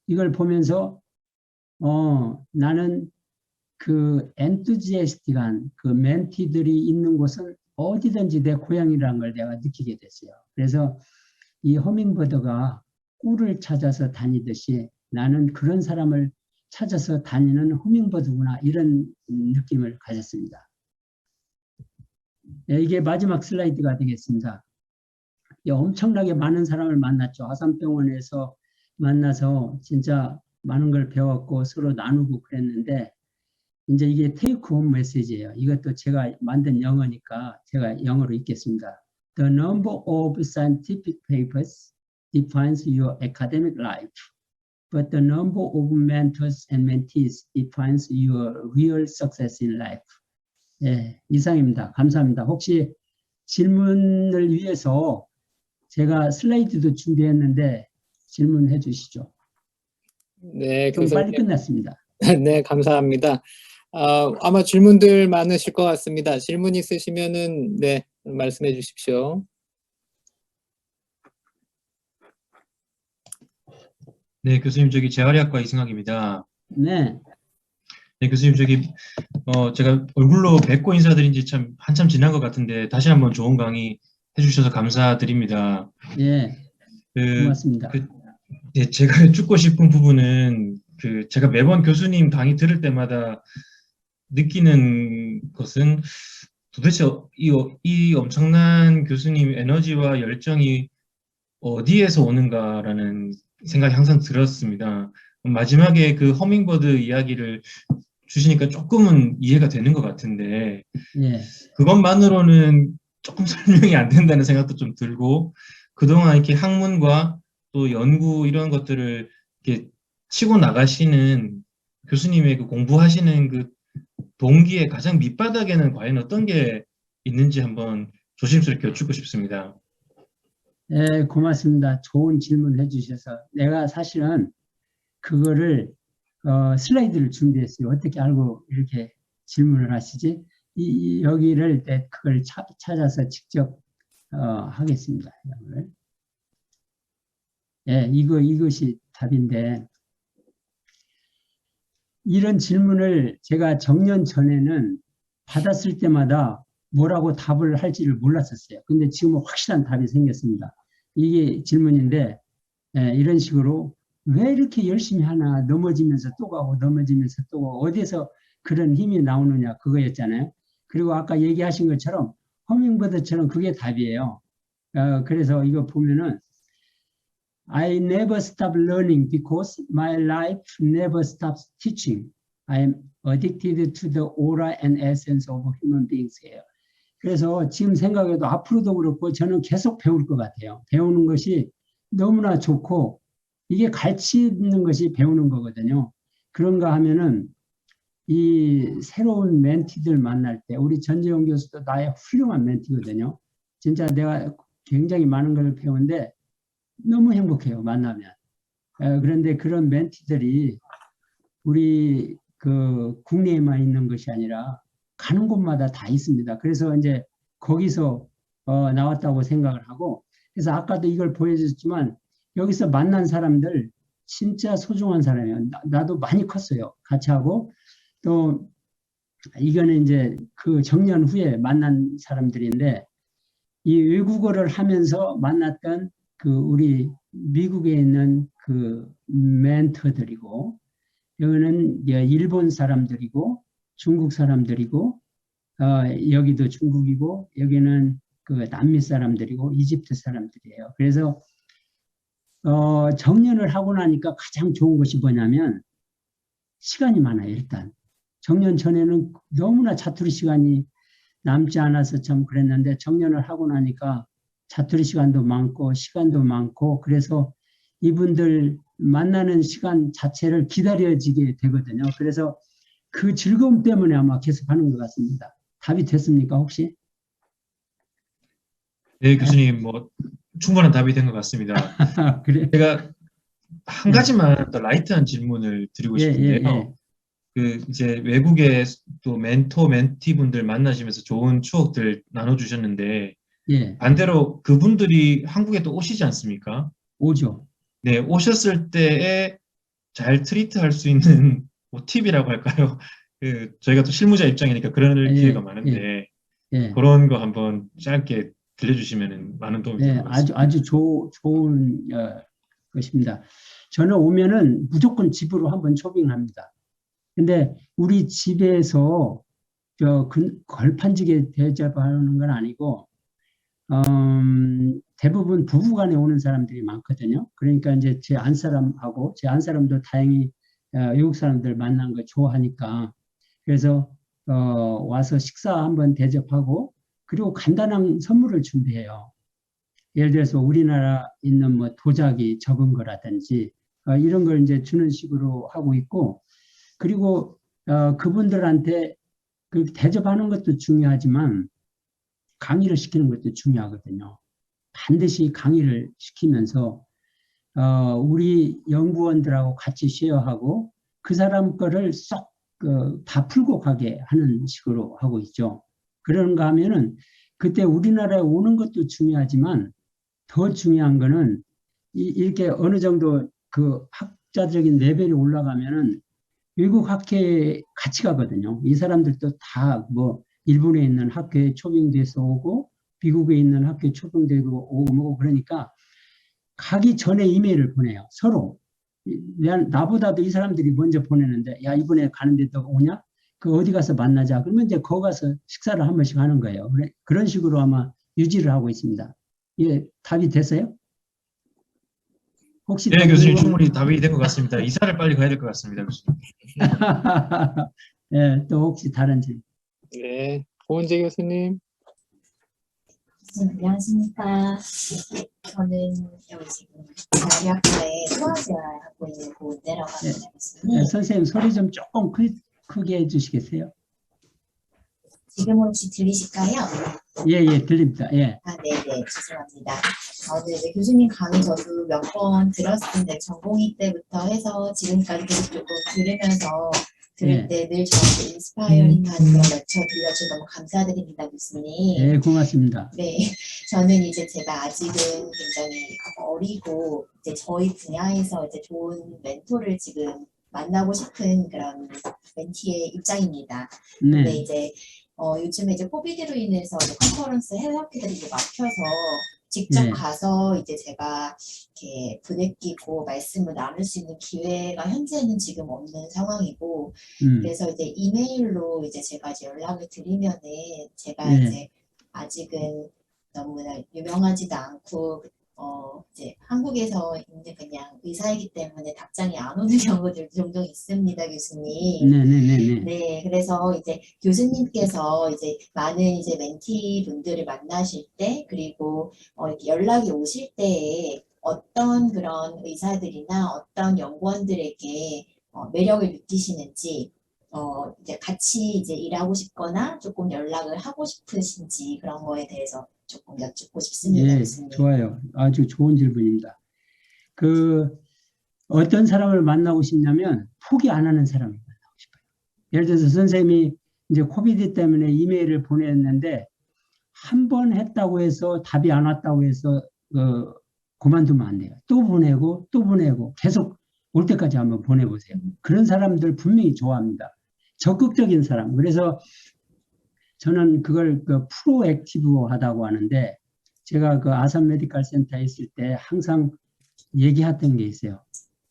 이걸 보면서 나는 그 enthusiastic한 그 멘티들이 있는 곳은 어디든지 내 고향이라는 걸 내가 느끼게 됐어요. 그래서 이 허밍버드가 꿀을 찾아서 다니듯이 나는 그런 사람을 찾아서 다니는 허밍버드구나, 이런 느낌을 가졌습니다. 네, 이게 마지막 슬라이드가 되겠습니다. 엄청나게 많은 사람을 만났죠. 화산병원에서 만나서 진짜 많은 걸 배웠고 서로 나누고 그랬는데 이제 이게 테이크 홈 메시지예요. 이것도 제가 만든 영어니까 제가 영어로 읽겠습니다. The number of scientific papers defines your academic life, but the number of mentors and mentees defines your real success in life. 예, 이상입니다. 감사합니다. 혹시 질문을 위해서 제가 슬라이드도 준비했는데 질문해 주시죠. 네, 좀 빨리 교수님. 끝났습니다. 네, 감사합니다. 아마 질문들 많으실 것 같습니다. 질문 있으시면은 네, 말씀해 주십시오. 네, 교수님, 저기 재활의학과 이승학입니다. 네, 네, 교수님, 저기 제가 얼굴로 뵙고 인사드린 지 참 한참 지난 것 같은데 다시 한번 좋은 강의 해주셔서 감사드립니다. 예, 그, 고맙습니다. 네, 제가 여쭙고 싶은 부분은 제가 매번 교수님 강의 들을 때마다 느끼는 것은 도대체 이 엄청난 교수님 에너지와 열정이 어디에서 오는가라는 생각이 항상 들었습니다. 마지막에 그 허밍버드 이야기를 주시니까 조금은 이해가 되는 것 같은데 예, 그것만으로는 조금 설명이 안 된다는 생각도 좀 들고 그동안 이렇게 학문과 또 연구 이런 것들을 이렇게 치고 나가시는 교수님의 그 공부하시는 그 동기의 가장 밑바닥에는 과연 어떤 게 있는지 한번 조심스럽게 여쭙고 싶습니다. 예, 고맙습니다. 좋은 질문 해주셔서 내가 사실은 그거를 슬라이드를 준비했어요. 어떻게 알고 이렇게 질문을 하시지? 여기를 그걸 찾아서 직접 하겠습니다. 예, 이것이 답인데 이런 질문을 제가 정년 전에는 받았을 때마다 뭐라고 답을 할지를 몰랐었어요. 근데 지금은 확실한 답이 생겼습니다. 이게 질문인데 이런 식으로 왜 이렇게 열심히 하나 넘어지면서 또 가고 넘어지면서 또 가고 어디서 그런 힘이 나오느냐 그거였잖아요. 그리고 아까 얘기하신 것처럼 허밍버드처럼 그게 답이에요. 그래서 이거 보면은 I never stop learning because my life never stops teaching. I am addicted to the aura and essence of human beings.예요. 그래서 지금 생각해도 앞으로도 그렇고 저는 계속 배울 것 같아요. 배우는 것이 너무나 좋고 이게 가르치는 것이 배우는 거거든요. 그런가 하면은 이 새로운 멘티들 만날 때 우리 전재용 교수도 나의 훌륭한 멘티거든요. 진짜 내가 굉장히 많은 걸 배우는데 너무 행복해요. 만나면. 그런데 그런 멘티들이 우리 그 국내에만 있는 것이 아니라 가는 곳마다 다 있습니다. 그래서 이제 거기서 나왔다고 생각을 하고 그래서 아까도 이걸 보여줬지만 여기서 만난 사람들 진짜 소중한 사람이에요. 나도 많이 컸어요. 같이 하고 또 이거는 이제 그 정년 후에 만난 사람들인데 이 외국어를 하면서 만났던 그 우리 미국에 있는 그 멘토들이고 여기는 일본 사람들이고 중국 사람들이고 여기도 중국이고 여기는 그 남미 사람들이고 이집트 사람들이에요. 그래서 정년을 하고 나니까 가장 좋은 것이 뭐냐면 시간이 많아요. 일단 정년 전에는 너무나 자투리 시간이 남지 않아서 참 그랬는데 정년을 하고 나니까 자투리 시간도 많고 시간도 많고 그래서 이분들 만나는 시간 자체를 기다려지게 되거든요. 그래서 그 즐거움 때문에 아마 계속 하는 것 같습니다. 답이 됐습니까 혹시? 네, 교수님, 충분한 답이 된 것 같습니다. 그래. 제가 한 가지만 더 라이트한 질문을 드리고 싶은데요. 이제 외국의 또 멘토, 멘티분들 만나시면서 좋은 추억들 나눠주셨는데, 반대로 그분들이 한국에 또 오시지 않습니까? 오죠. 네, 오셨을 때에 잘 트리트할 수 있는 팁이라고 할까요? 저희가 또 실무자 입장이니까 그런 기회가 많은데, 그런 거 한번 짧게 들려주시면 많은 도움이 될 것 같습니다. 아주 좋은 것입니다. 저는 오면은 무조건 집으로 한번 쇼핑합니다. 근데 우리 집에서 걸판지게 대접하는 건 아니고 대부분 부부간에 오는 사람들이 많거든요. 그러니까 이제 제 안사람하고 제 안사람도 다행히 외국 사람들 만난 거 좋아하니까 그래서 와서 식사 한번 대접하고 그리고 간단한 선물을 준비해요. 예를 들어서 우리나라 있는 뭐 도자기 적은 거라든지 이런 걸 이제 주는 식으로 하고 있고 그리고 그분들한테 그 대접하는 것도 중요하지만 강의를 시키는 것도 중요하거든요. 반드시 강의를 시키면서 우리 연구원들하고 같이 쉐어하고 그 사람 거를 쏙 다 풀고 가게 하는 식으로 하고 있죠. 그런가 하면은 그때 우리나라에 오는 것도 중요하지만 더 중요한 거는 이렇게 어느 정도 그 학자적인 레벨이 올라가면은 외국 학회에 같이 가거든요. 이 사람들도 다 뭐 일본에 있는 학회에 초빙돼서 오고 미국에 있는 학교에 초빙되고 오고 뭐고 그러니까 가기 전에 이메일을 보내요. 서로. 나보다도 이 사람들이 먼저 보내는데 야 이번에 가는데 너 오냐? 그 어디 가서 만나자. 그러면 이제 거기 가서 식사를 한 번씩 하는 거예요. 그런 식으로 아마 유지를 하고 있습니다. 예, 답이 됐어요? 혹시 네, 더 교수님 궁금한 충분히 답이 된 것 같습니다. 이사를 빨리 가야 될 것 같습니다, 교수님. 예, 또 혹시 다른 질문? 네, 고은재 교수님. 안녕하십니까. 저는 여기 지금 대학교에 수학을 하고 있는 고은재라고 합니다. 예, 교수님. 선생님 소리 좀 조금 크게 해주시겠어요? 지금 혹시 들리실까요? 예, 들립니다. 예. 아, 네네, 죄송합니다. 네, 이제 교수님 강의 저도 몇 번 들었는데 전공의 때부터 해서 지금까지 계속 조금 들으면서 들을 네. 때 늘 저한테 인스파이어링한 그런 렉처 들려주셔서 너무 감사드립니다, 교수님. 예, 고맙습니다. 네, 저는 이제 제가 아직은 굉장히 어리고 이제 저희 분야에서 이제 좋은 멘토를 지금 만나고 싶은 그런 멘티의 입장입니다. 근데 네, 이제 요즘에 이제 코비드로 인해서 이제 컨퍼런스 해외 학회들이 이제 막혀서 직접 네. 가서 이제 제가 이렇게 부대끼고 말씀을 나눌 수 있는 기회가 현재는 지금 없는 상황이고 그래서 이제 이메일로 이제 제가 이제 연락을 드리면은 제가 네. 이제 아직은 너무나 유명하지도 않고 이제 한국에서 이제 그냥 의사이기 때문에 답장이 안 오는 경우들 종종 있습니다, 교수님. 네네네네. 네, 그래서 이제 교수님께서 이제 많은 이제 멘티 분들을 만나실 때 그리고 이렇게 연락이 오실 때에 어떤 그런 의사들이나 어떤 연구원들에게 매력을 느끼시는지 이제 같이 이제 일하고 싶거나 조금 연락을 하고 싶으신지 그런 거에 대해서 조금 여쭙고 싶습니다, 예, 교수님. 좋아요. 아주 좋은 질문입니다. 어떤 사람을 만나고 싶냐면 포기 안 하는 사람을 만나고 싶어요. 예를 들어서 선생님이 이제 코비드 때문에 이메일을 보냈는데 한 번 했다고 해서 답이 안 왔다고 해서 그만두면 안 돼요. 또 보내고 또 보내고 계속 올 때까지 한번 보내보세요. 그런 사람들 분명히 좋아합니다. 적극적인 사람. 그래서 저는 그걸 프로액티브하다고 하는데 제가 그 아산 메디컬 센터에 있을 때 항상 얘기했던 게 있어요.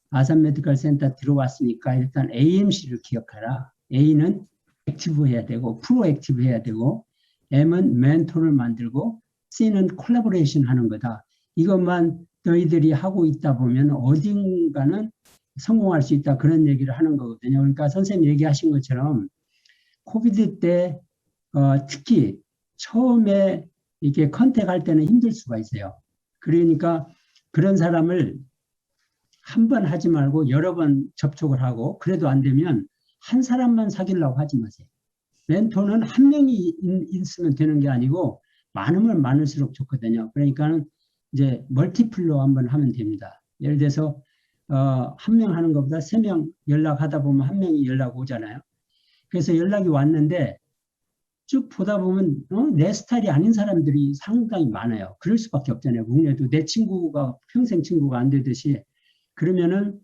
아산 메디컬 센터 들어왔으니까 일단 AMC를 기억하라. A는 액티브 해야 되고 프로액티브 해야 되고 M은 멘토를 만들고 C는 콜라보레이션 하는 거다. 이것만 너희들이 하고 있다 보면 어딘가는 성공할 수 있다. 그런 얘기를 하는 거거든요. 그러니까 선생님 얘기하신 것처럼 코비드 때 특히 처음에 이렇게 컨택할 때는 힘들 수가 있어요. 그러니까 그런 사람을 한 번 하지 말고 여러 번 접촉을 하고 그래도 안 되면 한 사람만 사귀려고 하지 마세요. 멘토는 한 명이 있으면 되는 게 아니고 많으면 많을수록 좋거든요. 그러니까는 이제 멀티플로 한번 하면 됩니다. 예를 들어서 한 명 하는 것보다 3명 연락하다 보면 한 명이 연락 오잖아요. 그래서 연락이 왔는데 쭉 보다 보면 내 스타일이 아닌 사람들이 상당히 많아요. 그럴 수밖에 없잖아요. 국내도 내 친구가 평생 친구가 안 되듯이 그러면은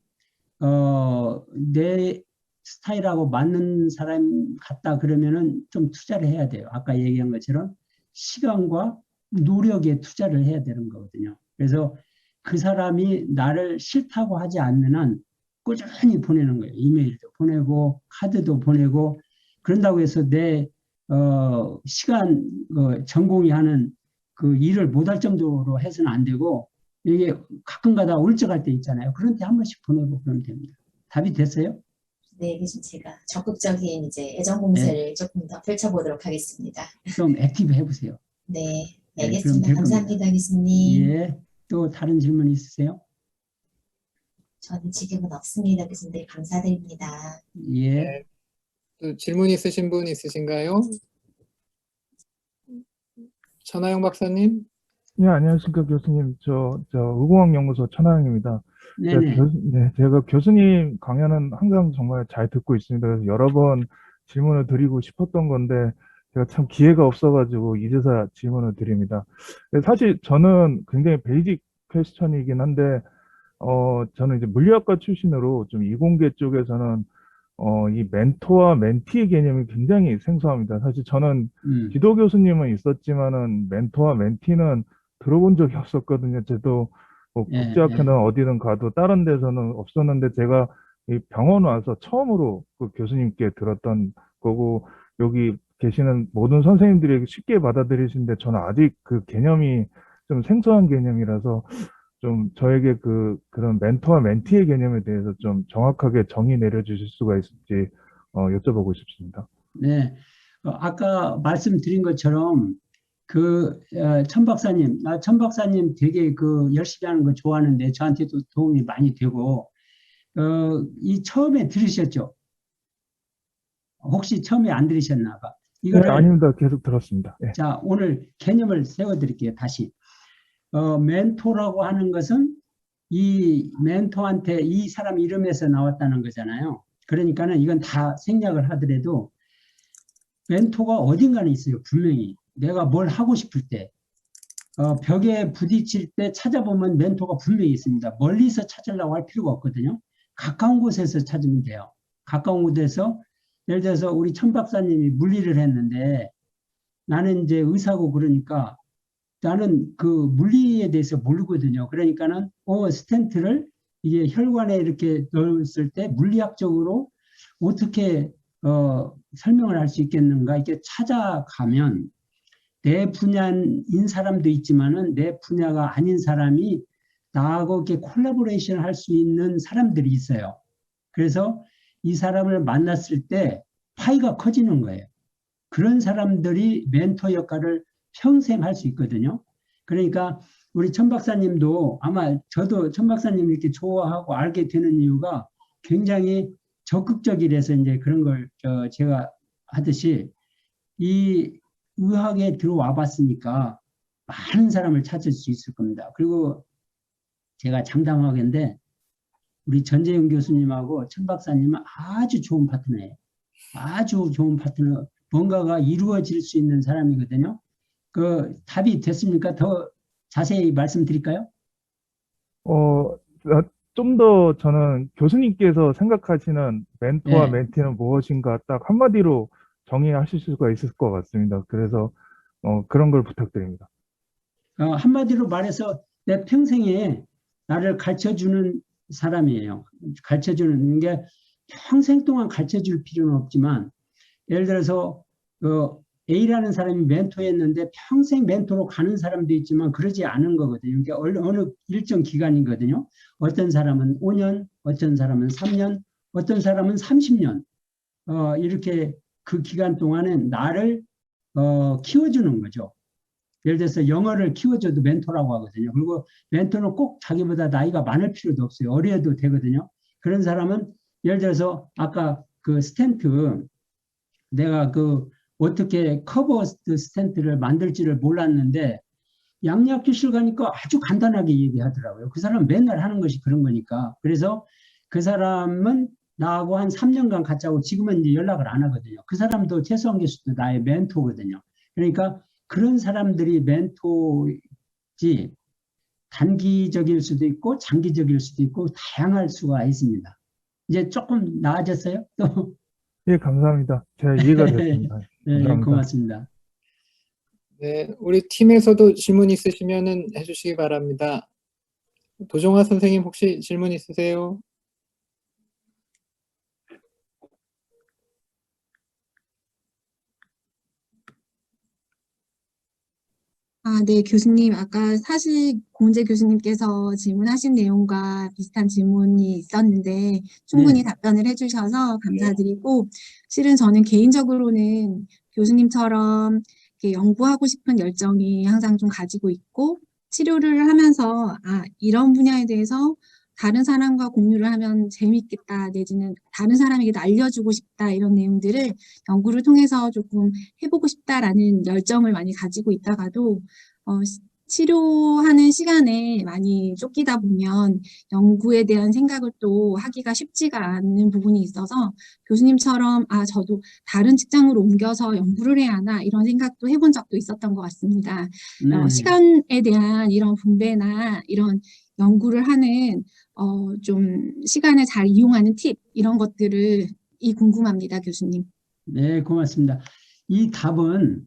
내 스타일하고 맞는 사람 같다 그러면은 좀 투자를 해야 돼요. 아까 얘기한 것처럼 시간과 노력에 투자를 해야 되는 거거든요. 그래서 그 사람이 나를 싫다고 하지 않는 한 꾸준히 보내는 거예요. 이메일도 보내고 카드도 보내고 그런다고 해서 내 시간 전공이 하는 그 일을 못할 정도로 해서는 안 되고 이게 가끔가다 울적할 때 있잖아요. 그런 때 한 번씩 보내고 그러면 됩니다. 답이 됐어요? 네, 교수님 제가 적극적인 이제 애정 네. 공세를 조금 더 펼쳐보도록 하겠습니다. 좀 액티브 해보세요. 네, 네, 그럼 알겠습니다. 될 겁니다. 감사합니다, 교수님. 예. 또 다른 질문 있으세요? 저는 지금은 없습니다, 교수님. 감사드립니다. 예. 네. 또 질문 있으신 분 있으신가요? 천하영 박사님? 예, 안녕하십니까, 교수님. 의공학연구소 천하영입니다. 네네. 제가 교수님 강연은 항상 정말 잘 듣고 있습니다. 그래서 여러 번 질문을 드리고 싶었던 건데, 제가 참 기회가 없어가지고 이제서 질문을 드립니다. 사실 저는 굉장히 베이직 퀘스천이긴 한데, 저는 이제 물리학과 출신으로 좀 이공계 쪽에서는 이 멘토와 멘티의 개념이 굉장히 생소합니다. 사실 저는 지도 교수님은 있었지만은 멘토와 멘티는 들어본 적이 없었거든요. 저도 뭐 예, 국제학회는 어디든 가도 다른 데서는 없었는데 제가 이 병원 와서 처음으로 그 교수님께 들었던 거고 여기 계시는 모든 선생님들이 쉽게 받아들이시는데 저는 아직 그 개념이 좀 생소한 개념이라서 좀 저에게 그런 멘토와 멘티의 개념에 대해서 좀 정확하게 정의 내려주실 수가 있을지 여쭤보고 싶습니다. 네. 아까 말씀드린 것처럼 천 박사님, 천 박사님 되게 그 열심히 하는 거 좋아하는데 저한테도 도움이 많이 되고 이 처음에 들으셨죠? 혹시 처음에 안 들으셨나 봐. 네, 이거를 아닙니다. 계속 들었습니다. 예. 자, 오늘 개념을 세워드릴게요. 다시. 멘토라고 하는 것은 이 멘토한테 이 사람 이름에서 나왔다는 거잖아요. 그러니까는 이건 다 생략을 하더라도 멘토가 어딘가에 있어요. 분명히. 내가 뭘 하고 싶을 때, 벽에 부딪힐 때 찾아보면 멘토가 분명히 있습니다. 멀리서 찾으려고 할 필요가 없거든요. 가까운 곳에서 찾으면 돼요. 가까운 곳에서, 예를 들어서 우리 천 박사님이 물리를 했는데 나는 이제 의사고 그러니까 나는 그 물리에 대해서 모르거든요. 그러니까는, 스텐트를 이게 혈관에 이렇게 넣었을 때 물리학적으로 어떻게, 설명을 할 수 있겠는가, 이렇게 찾아가면 내 분야인 사람도 있지만은 내 분야가 아닌 사람이 나하고 이렇게 콜라보레이션 할 수 있는 사람들이 있어요. 그래서 이 사람을 만났을 때 파이가 커지는 거예요. 그런 사람들이 멘토 역할을 평생 할 수 있거든요. 그러니까 우리 천 박사님도 아마 저도 천 박사님 이렇게 좋아하고 알게 되는 이유가 굉장히 적극적이라서 이제 그런 걸 제가 하듯이 이 의학에 들어와 봤으니까 많은 사람을 찾을 수 있을 겁니다. 그리고 제가 장담하건데 우리 전재용 교수님하고 천 박사님은 아주 좋은 파트너예요. 아주 좋은 파트너, 뭔가가 이루어질 수 있는 사람이거든요. 그 답이 됐습니까? 더 자세히 말씀드릴까요? 좀 더 저는 교수님께서 생각하시는 멘토와 예. 멘티는 무엇인가 딱 한마디로 정의하실 수가 있을 것 같습니다. 그래서 그런 걸 부탁드립니다. 한마디로 말해서 내 평생에 나를 가르쳐주는 사람이에요. 가르쳐주는 게 평생 동안 가르쳐줄 필요는 없지만 예를 들어서 A라는 사람이 멘토였는데 평생 멘토로 가는 사람도 있지만 그러지 않은 거거든요. 그러니까 어느 일정 기간이거든요. 어떤 사람은 5년, 어떤 사람은 3년, 어떤 사람은 30년. 이렇게 그 기간 동안은 나를 키워주는 거죠. 예를 들어서 영어를 키워줘도 멘토라고 하거든요. 그리고 멘토는 꼭 자기보다 나이가 많을 필요도 없어요. 어려도 되거든요. 그런 사람은 예를 들어서 아까 그 스텐트, 내가 어떻게 커버 스텐트를 만들지를 몰랐는데 양약교실 가니까 아주 간단하게 얘기하더라고요. 그 사람은 맨날 하는 것이 그런 거니까. 그래서 그 사람은 나하고 한 3년간 같자고 지금은 이제 연락을 안 하거든요. 그 사람도 최수환 교수도 나의 멘토거든요. 그러니까 그런 사람들이 멘토지 단기적일 수도 있고 장기적일 수도 있고 다양할 수가 있습니다. 이제 조금 나아졌어요? 또 예, 감사합니다. 제가 이해가 됐습니다. 네, 감사합니다. 고맙습니다. 네, 우리 팀에서도 질문 있으시면은 해주시기 바랍니다. 도종화 선생님 혹시 질문 있으세요? 네, 교수님. 아까 사실 공재 교수님께서 질문하신 내용과 비슷한 질문이 있었는데 충분히 네. 답변을 해주셔서 감사드리고, 실은 저는 개인적으로는 교수님처럼 이렇게 연구하고 싶은 열정이 항상 좀 가지고 있고, 치료를 하면서 이런 분야에 대해서 다른 사람과 공유를 하면 재밌겠다, 내지는 다른 사람에게도 알려주고 싶다, 이런 내용들을 연구를 통해서 조금 해보고 싶다라는 열정을 많이 가지고 있다가도 치료하는 시간에 많이 쫓기다 보면 연구에 대한 생각을 또 하기가 쉽지가 않는 부분이 있어서 교수님처럼 저도 다른 직장으로 옮겨서 연구를 해야 하나 이런 생각도 해본 적도 있었던 것 같습니다. 네. 시간에 대한 이런 분배나 이런 연구를 하는 좀 시간을 잘 이용하는 팁 이런 것들을 궁금합니다, 교수님. 네, 고맙습니다. 이 답은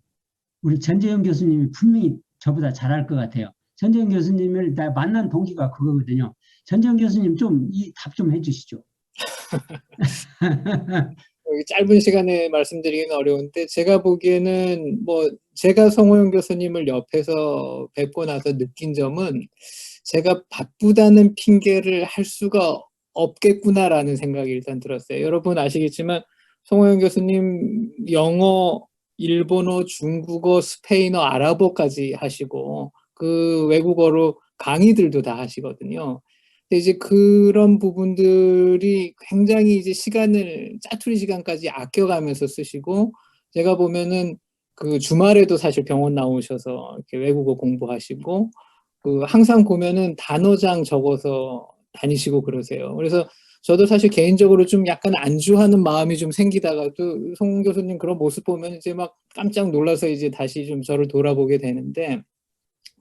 우리 전재현 교수님이 분명히 저보다 잘할 것 같아요. 전재현 교수님을 나 만난 동기가 그거거든요. 전재현 교수님 좀 이 답 좀 해주시죠. 여기 짧은 시간에 말씀드리기는 어려운데 제가 보기에는 뭐 제가 성호영 교수님을 옆에서 뵙고 나서 느낀 점은 제가 바쁘다는 핑계를 할 수가 없겠구나라는 생각이 일단 들었어요. 여러분 아시겠지만 성호영 교수님 영어, 일본어, 중국어, 스페인어, 아랍어까지 하시고 그 외국어로 강의들도 다 하시거든요. 근데 이제 그런 부분들이 굉장히 이제 시간을 짜투리 시간까지 아껴가면서 쓰시고 제가 보면은 그 주말에도 사실 병원 나오셔서 이렇게 외국어 공부하시고 그 항상 보면은 단어장 적어서 다니시고 그러세요. 그래서 저도 사실 개인적으로 좀 약간 안주하는 마음이 좀 생기다가도 송 교수님 그런 모습 보면 이제 막 깜짝 놀라서 이제 다시 좀 저를 돌아보게 되는데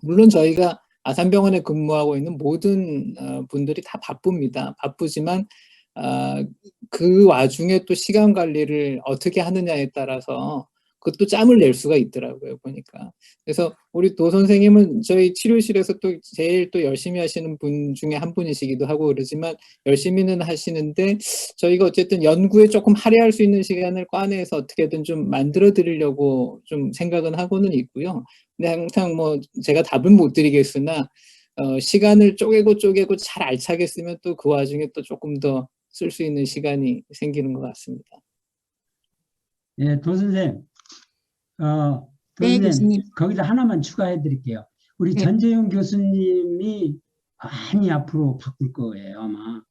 물론 저희가 아산병원에 근무하고 있는 모든 분들이 다 바쁩니다. 바쁘지만 그 와중에 또 시간 관리를 어떻게 하느냐에 따라서 그것도 짬을 낼 수가 있더라고요, 보니까. 그래서 우리 도 선생님은 저희 치료실에서 또 제일 또 열심히 하시는 분 중에 한 분이시기도 하고 그러지만 열심히는 하시는데 저희가 어쨌든 연구에 조금 할애할 수 있는 시간을 과내에서 어떻게든 좀 만들어 드리려고 좀 생각은 하고는 있고요. 근데 항상 뭐 제가 답은 못 드리겠으나 시간을 쪼개고 잘 알차게 쓰면 또 그 와중에 또 조금 더 쓸 수 있는 시간이 생기는 것 같습니다. 예, 도 선생님, 도 네, 선생님, 교수님. 거기다 하나만 추가해 드릴게요. 우리 네. 전재용 교수님이 많이 앞으로 바꿀 거예요, 아마.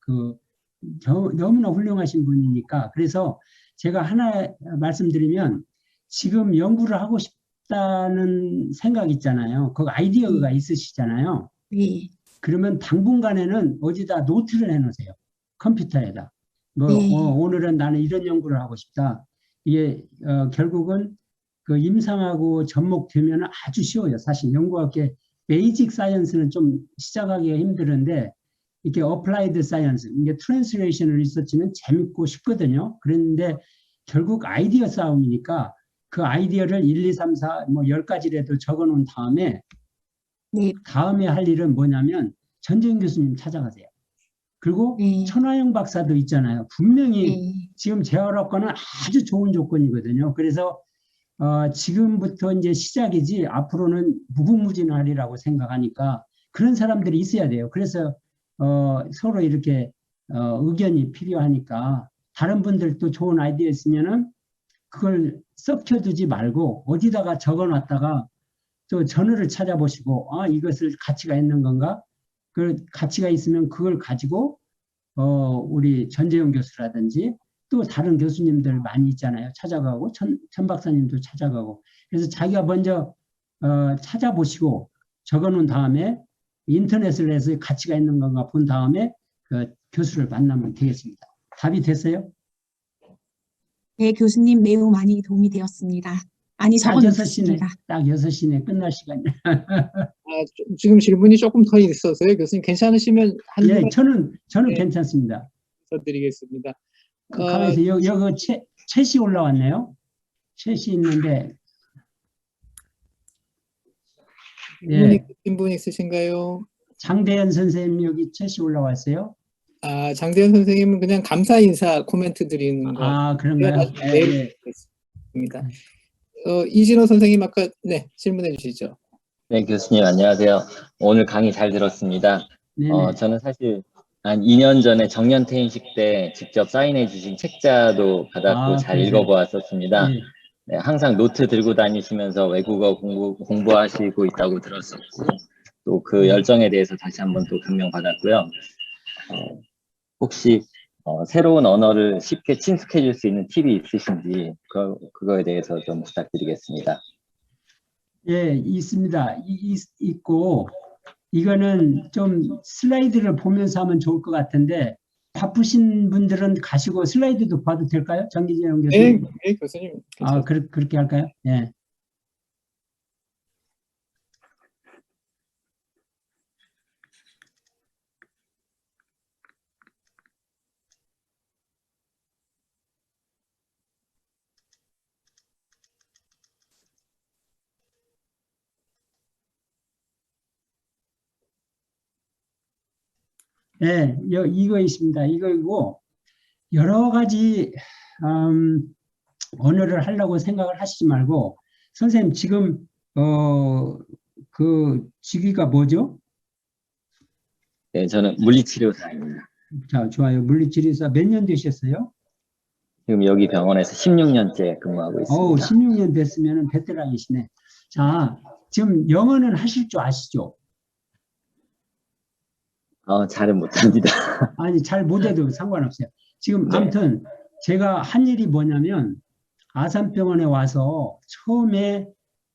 너무나 훌륭하신 분이니까. 그래서 제가 하나 말씀드리면 지금 연구를 하고 싶다는 생각 있잖아요. 그 아이디어가 있으시잖아요. 네. 그러면 당분간에는 어디다 노트를 해놓으세요. 컴퓨터에다. 뭐, 네. 오늘은 나는 이런 연구를 하고 싶다. 이게, 결국은 그 임상하고 접목되면 아주 쉬워요. 사실 연구학계 베이직 사이언스는 좀 시작하기가 힘드는데, 이렇게 어플라이드 사이언스, 이게 트랜스레이션 리서치는 재밌고 쉽거든요. 그런데 결국 아이디어 싸움이니까 그 아이디어를 1, 2, 3, 4, 뭐 10가지라도 적어 놓은 다음에 네. 다음에 할 일은 뭐냐면 전재현 교수님 찾아가세요. 그리고 네. 천화영 박사도 있잖아요. 분명히 네. 지금 재활학과는 아주 좋은 조건이거든요. 그래서 지금부터 이제 시작이지 앞으로는 무궁무진하리라고 생각하니까 그런 사람들이 있어야 돼요. 그래서 서로 이렇게 의견이 필요하니까 다른 분들도 좋은 아이디어 있으면은 그걸 썩혀두지 말고 어디다가 적어놨다가 또 전후를 찾아보시고 이것을 가치가 있는 건가? 그 가치가 있으면 그걸 가지고 우리 전재용 교수라든지 또 다른 교수님들 많이 있잖아요. 찾아가고 천 박사님도 찾아가고 그래서 자기가 먼저 찾아보시고 적어놓은 다음에 인터넷을 해서 가치가 있는 건가 본 다음에 그 교수를 만나면 되겠습니다. 답이 됐어요? 네, 교수님 매우 많이 도움이 되었습니다. 많이 딱 적어놓겠습니다. 6시네. 딱 6시네. 끝날 시간이야. 지금 질문이 조금 더 있어서요. 교수님 괜찮으시면 한 예, 분만 저는 네. 괜찮습니다. 더 드리겠습니다. 가만히 있어요. 여기 챗이 올라왔네요. 챗이 있는데 질문이 예, 있으신 분 있으신가요? 장대현 선생님 여기 챗이 올라왔어요. 장대현 선생님은 그냥 감사 인사 코멘트 드리는 거 같아요. 그런가요? 나중에 내일 예. 드리겠습니다. 이진호 선생님 아까 네 질문해 주시죠. 네, 교수님, 안녕하세요. 오늘 강의 잘 들었습니다. 네네. 저는 사실 한 2년 전에 정년퇴임식 때 직접 사인해 주신 책자도 받았고 잘 그러세요. 읽어보았었습니다. 예. 네, 항상 노트 들고 다니시면서 외국어 공부하시고 있다고 들었었고, 또 그 열정에 대해서 다시 한번 또 감명받았고요. 혹시 새로운 언어를 쉽게 친숙해질 수 있는 팁이 있으신지 그거에 대해서 좀 부탁드리겠습니다. 예, 있습니다. 있고, 이거는 좀 슬라이드를 보면서 하면 좋을 것 같은데, 바쁘신 분들은 가시고 슬라이드도 봐도 될까요? 정기재 교수님? 네, 교수님. 그렇게 할까요? 예. 예, 이거 있습니다. 이거이고, 여러 가지, 언어를 하려고 생각을 하시지 말고, 선생님 지금, 그 직위가 뭐죠? 네, 저는 물리치료사입니다. 자, 좋아요. 물리치료사 몇 년 되셨어요? 지금 여기 병원에서 16년째 근무하고 있습니다. 16년 됐으면 베테랑이시네. 자, 지금 영어는 하실 줄 아시죠? 잘은 못합니다. 아니, 잘 못해도 상관없어요. 지금 네. 아무튼 제가 한 일이 뭐냐면 아산병원에 와서 처음에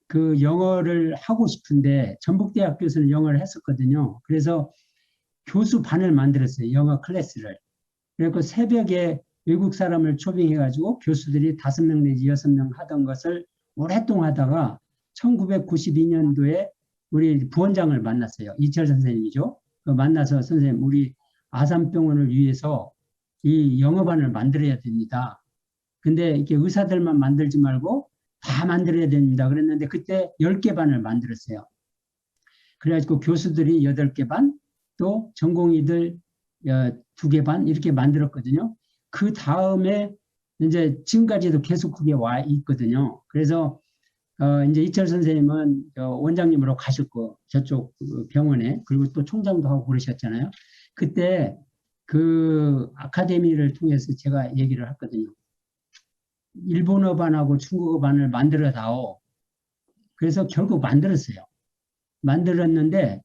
그 영어를 하고 싶은데 전북대학교에서는 영어를 했었거든요. 그래서 교수 반을 만들었어요. 영어 클래스를. 그래서 새벽에 외국 사람을 초빙해가지고 교수들이 5명 내지 6명 하던 것을 오랫동안 하다가 1992년도에 우리 부원장을 만났어요. 이철 선생님이죠. 만나서 선생님, 우리 아산병원을 위해서 이 영어반을 만들어야 됩니다. 근데 이렇게 의사들만 만들지 말고 다 만들어야 됩니다. 그랬는데 그때 10개 반을 만들었어요. 그래가지고 교수들이 8개 반, 또 전공의들 2개 반 이렇게 만들었거든요. 그 다음에 이제 지금까지도 계속 그게 와 있거든요. 그래서 이제 이철 선생님은 원장님으로 가셨고 저쪽 병원에, 그리고 또 총장도 하고 그러셨잖아요. 그때 그 아카데미를 통해서 제가 얘기를 했거든요. 일본어 반하고 중국어 반을 만들어 다오. 그래서 결국 만들었어요. 만들었는데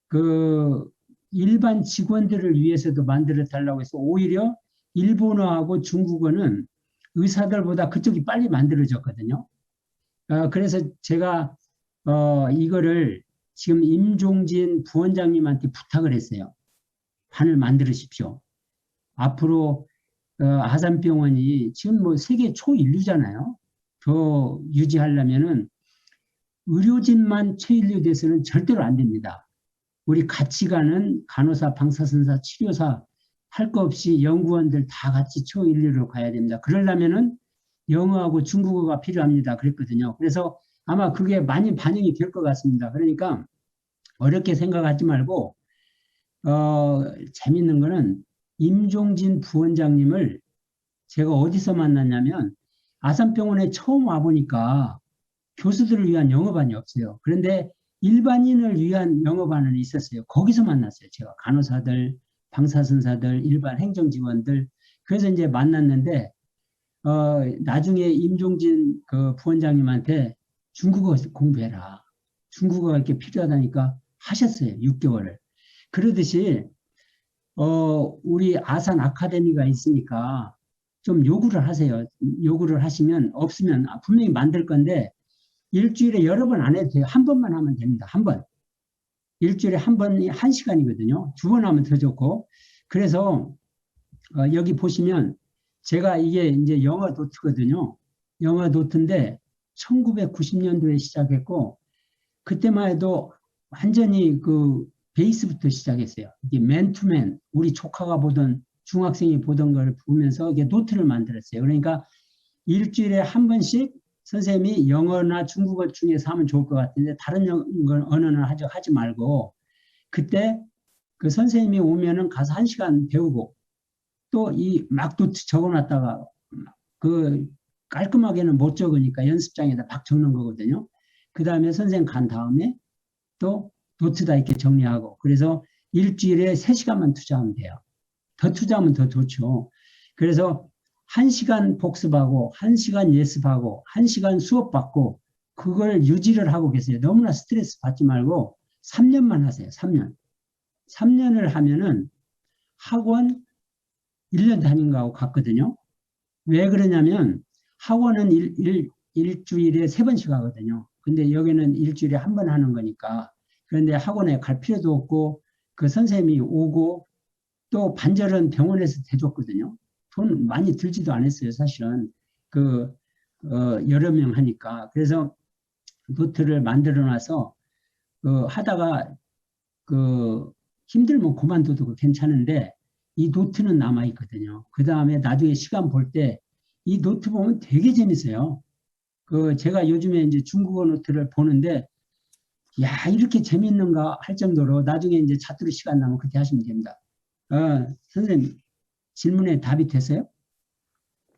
그 일반 직원들을 위해서도 만들어 달라고 해서 오히려 일본어하고 중국어는 의사들보다 그쪽이 빨리 만들어졌거든요. 그래서 제가 이거를 지금 임종진 부원장님한테 부탁을 했어요. 반을 만들으십시오. 앞으로 아산병원이 지금 뭐 세계 초인류잖아요. 더 유지하려면은 의료진만 최인류 돼서는 절대로 안 됩니다. 우리 같이 가는 간호사, 방사선사, 치료사 할 거 없이 연구원들 다 같이 초인류로 가야 됩니다. 그러려면은 영어하고 중국어가 필요합니다. 그랬거든요. 그래서 아마 그게 많이 반영이 될 것 같습니다. 그러니까 어렵게 생각하지 말고 재밌는 거는 임종진 부원장님을 제가 어디서 만났냐면 아산병원에 처음 와보니까 교수들을 위한 영어반이 없어요. 그런데 일반인을 위한 영어반은 있었어요. 거기서 만났어요. 제가 간호사들, 방사선사들, 일반 행정직원들. 그래서 이제 만났는데 나중에 임종진 그 부원장님한테 중국어 공부해라. 중국어가 이렇게 필요하다니까 하셨어요. 6개월을. 그러듯이 우리 아산 아카데미가 있으니까 좀 요구를 하세요. 요구를 하시면 없으면 분명히 만들 건데 일주일에 여러 번 안 해도 돼요. 한 번만 하면 됩니다. 한 번. 일주일에 한 번이 1시간이거든요. 2번 하면 더 좋고. 그래서 여기 보시면 제가 이게 이제 영어 노트거든요. 영어 노트인데 1990년도에 시작했고 그때만 해도 완전히 그 베이스부터 시작했어요. 이게 맨투맨, 우리 조카가 보던 중학생이 보던 걸 보면서 이게 노트를 만들었어요. 그러니까 일주일에 한 번씩 선생님이 영어나 중국어 중에서 하면 좋을 것 같은데 다른 언어는 하지 말고 그때 그 선생님이 오면은 가서 1시간 배우고 또 이 막 노트 적어놨다가 그 깔끔하게는 못 적으니까 연습장에다 막 적는 거거든요. 그 다음에 선생님 간 다음에 또 노트다 이렇게 정리하고 그래서 일주일에 3시간만 투자하면 돼요. 더 투자하면 더 좋죠. 그래서 1시간 복습하고 1시간 예습하고 1시간 수업받고 그걸 유지를 하고 계세요. 너무나 스트레스 받지 말고 3년만 하세요. 3년. 3년을 하면은 학원 1년 다닌 거하고 같거든요. 왜 그러냐면 학원은 일주일에 3번씩 하거든요. 근데 여기는 일주일에 1번 하는 거니까. 그런데 학원에 갈 필요도 없고 그 선생님이 오고 또 반절은 병원에서 대줬거든요. 돈 많이 들지도 않았어요. 사실은 여러 명 하니까. 그래서 노트를 만들어 놔서 하다가 힘들면 그만둬도 괜찮은데 이 노트는 남아 있거든요. 그 다음에 나중에 시간 볼 때 이 노트 보면 되게 재밌어요. 제가 요즘에 이제 중국어 노트를 보는데 야 이렇게 재밌는가 할 정도로 나중에 이제 차트로 시간 나면 그때 하시면 됩니다. 선생님 질문에 답이 됐어요?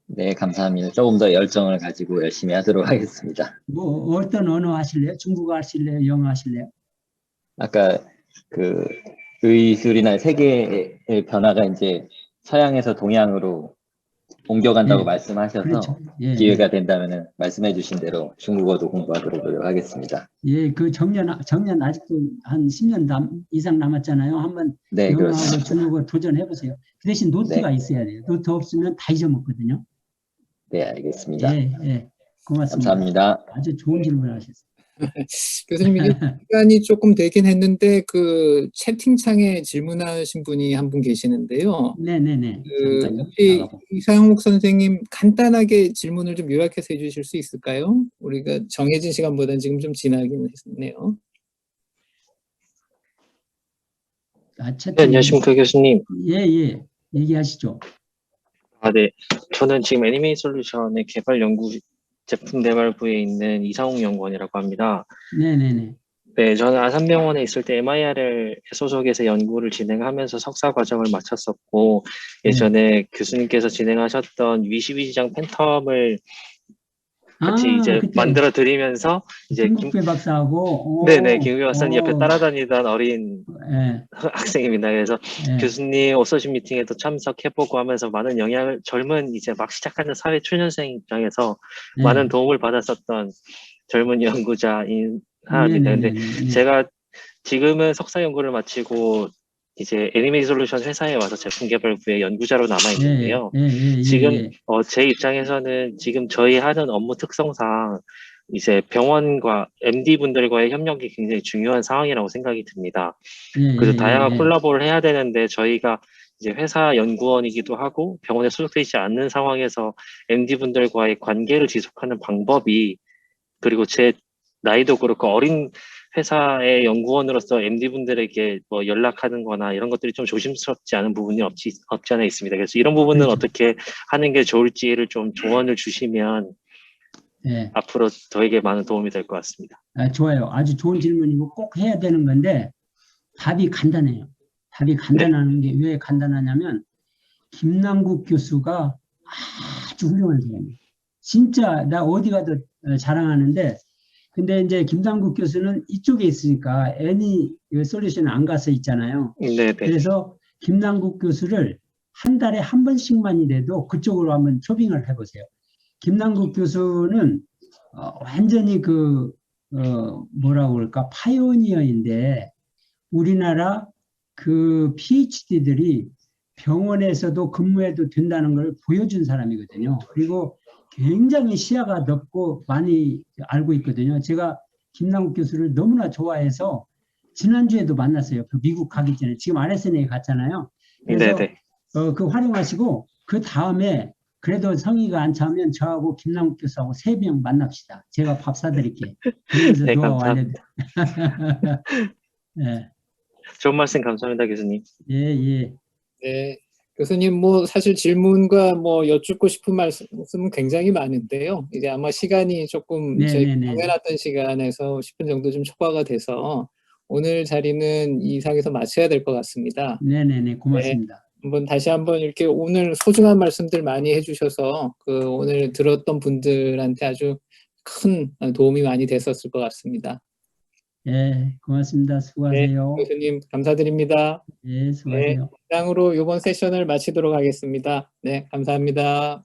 네, 감사합니다. 조금 더 열정을 가지고 열심히 하도록 하겠습니다. 뭐 어떤 언어 하실래요? 중국어 하실래요? 영어 하실래요? 아까 그 의술이나 세계의 변화가 이제 서양에서 동양으로 옮겨간다고 예, 말씀하셔서 그렇죠. 예, 기회가 된다면 말씀해 주신 대로 중국어도 공부하도록 노력하겠습니다. 예, 정년 아직도 한 10년 이상 남았잖아요. 한번 네, 영어하고 그렇습니다. 중국어 도전해 보세요. 그 대신 노트가 네. 있어야 돼요. 노트 없으면 다 잊어먹거든요. 네, 알겠습니다. 예, 고맙습니다. 감사합니다. 아주 좋은 질문 하셨어요. 교수님 이게 시간이 조금 되긴 했는데 그 채팅창에 질문하신 분이 한 분 계시는데요. 네네네. 잠깐요. 혹시 나가고. 이상욱 선생님 간단하게 질문을 좀 요약해서 해주실 수 있을까요? 우리가 정해진 시간보다는 지금 좀 지나긴 했네요. 채팅. 네, 안녕하십니까, 교수님. 예. 얘기하시죠. 네. 저는 지금 애니메이 솔루션의 개발 연구 제품 개발부에 있는 이상욱 연구원이라고 합니다. 네네네. 네, 저는 아산병원에 있을 때 MIRL 소속에서 연구를 진행하면서 석사 과정을 마쳤었고, 예전에 교수님께서 진행하셨던 위시위시장 팬텀을 같이 이제 그때 만들어 드리면서 이제 김국배 박사하고. 네네, 김국배 박사님 옆에 따라다니던 어린 예, 학생입니다. 그래서 교수님 오서신 미팅에도 참석해보고 하면서 많은 영향을 젊은 이제 막 시작하는 사회 초년생 입장에서 많은 도움을 받았었던 젊은 연구자인 하나입니다. 근데 제가 지금은 석사 연구를 마치고 이제 애니메이 솔루션 회사에 와서 제품 개발부의 연구자로 남아 있는데요. 지금 제 입장에서는 지금 저희 하는 업무 특성상 이제 병원과 MD 분들과의 협력이 굉장히 중요한 상황이라고 생각이 듭니다. 그래서 다양한 콜라보를 해야 되는데 저희가 이제 회사 연구원이기도 하고 병원에 소속되지 않는 상황에서 MD 분들과의 관계를 지속하는 방법이 그리고 제 나이도 그렇고 어린 회사의 연구원으로서 MD 분들에게 뭐 연락하는 거나 이런 것들이 좀 조심스럽지 않은 부분이 없지 않아 있습니다. 그래서 이런 부분은 어떻게 하는 게 좋을지를 좀 조언을 주시면 앞으로 저에게 많은 도움이 될 것 같습니다. 좋아요. 아주 좋은 질문이고 꼭 해야 되는 건데 답이 간단해요. 답이 간단한 게 왜 간단하냐면 김남국 교수가 아주 훌륭한 사람이에요. 진짜 나 어디 가도 자랑하는데 근데 이제 김남국 교수는 이쪽에 있으니까 애니 솔루션 안 가서 있잖아요. 네네. 그래서 김남국 교수를 한 달에 한 번씩만이라도 그쪽으로 한번 초빙을 해보세요. 김남국 교수는 완전히 뭐라고 그럴까 파이오니어인데 우리나라 그 PhD들이 병원에서도 근무해도 된다는 걸 보여준 사람이거든요. 그리고 굉장히 시야가 넓고 많이 알고 있거든요. 제가 김남국 교수를 너무나 좋아해서 지난주에도 만났어요. 그 미국 가기 전에. 지금 RSNA 갔잖아요. 그래서 그 활용하시고 그 다음에 그래도 성의가 안 차면 저하고 김남국 교수하고 3명 만납시다. 제가 밥 사드릴게. 그러면서 네, 노하우 감사합니다. 네. 좋은 말씀 감사합니다, 교수님. 예. 네. 교수님, 사실 질문과 여쭙고 싶은 말씀은 굉장히 많은데요. 이제 아마 시간이 조금 저희 정해놨던 시간에서 10분 정도 좀 초과가 돼서 오늘 자리는 이 이상에서 마쳐야 될 것 같습니다. 네네네. 고맙습니다. 다시 한번 이렇게 오늘 소중한 말씀들 많이 해주셔서 오늘 들었던 분들한테 아주 큰 도움이 많이 됐었을 것 같습니다. 예, 고맙습니다. 수고하세요. 교수님 감사드립니다. 예, 수고하세요. 이상으로 이번 세션을 마치도록 하겠습니다. 네, 감사합니다.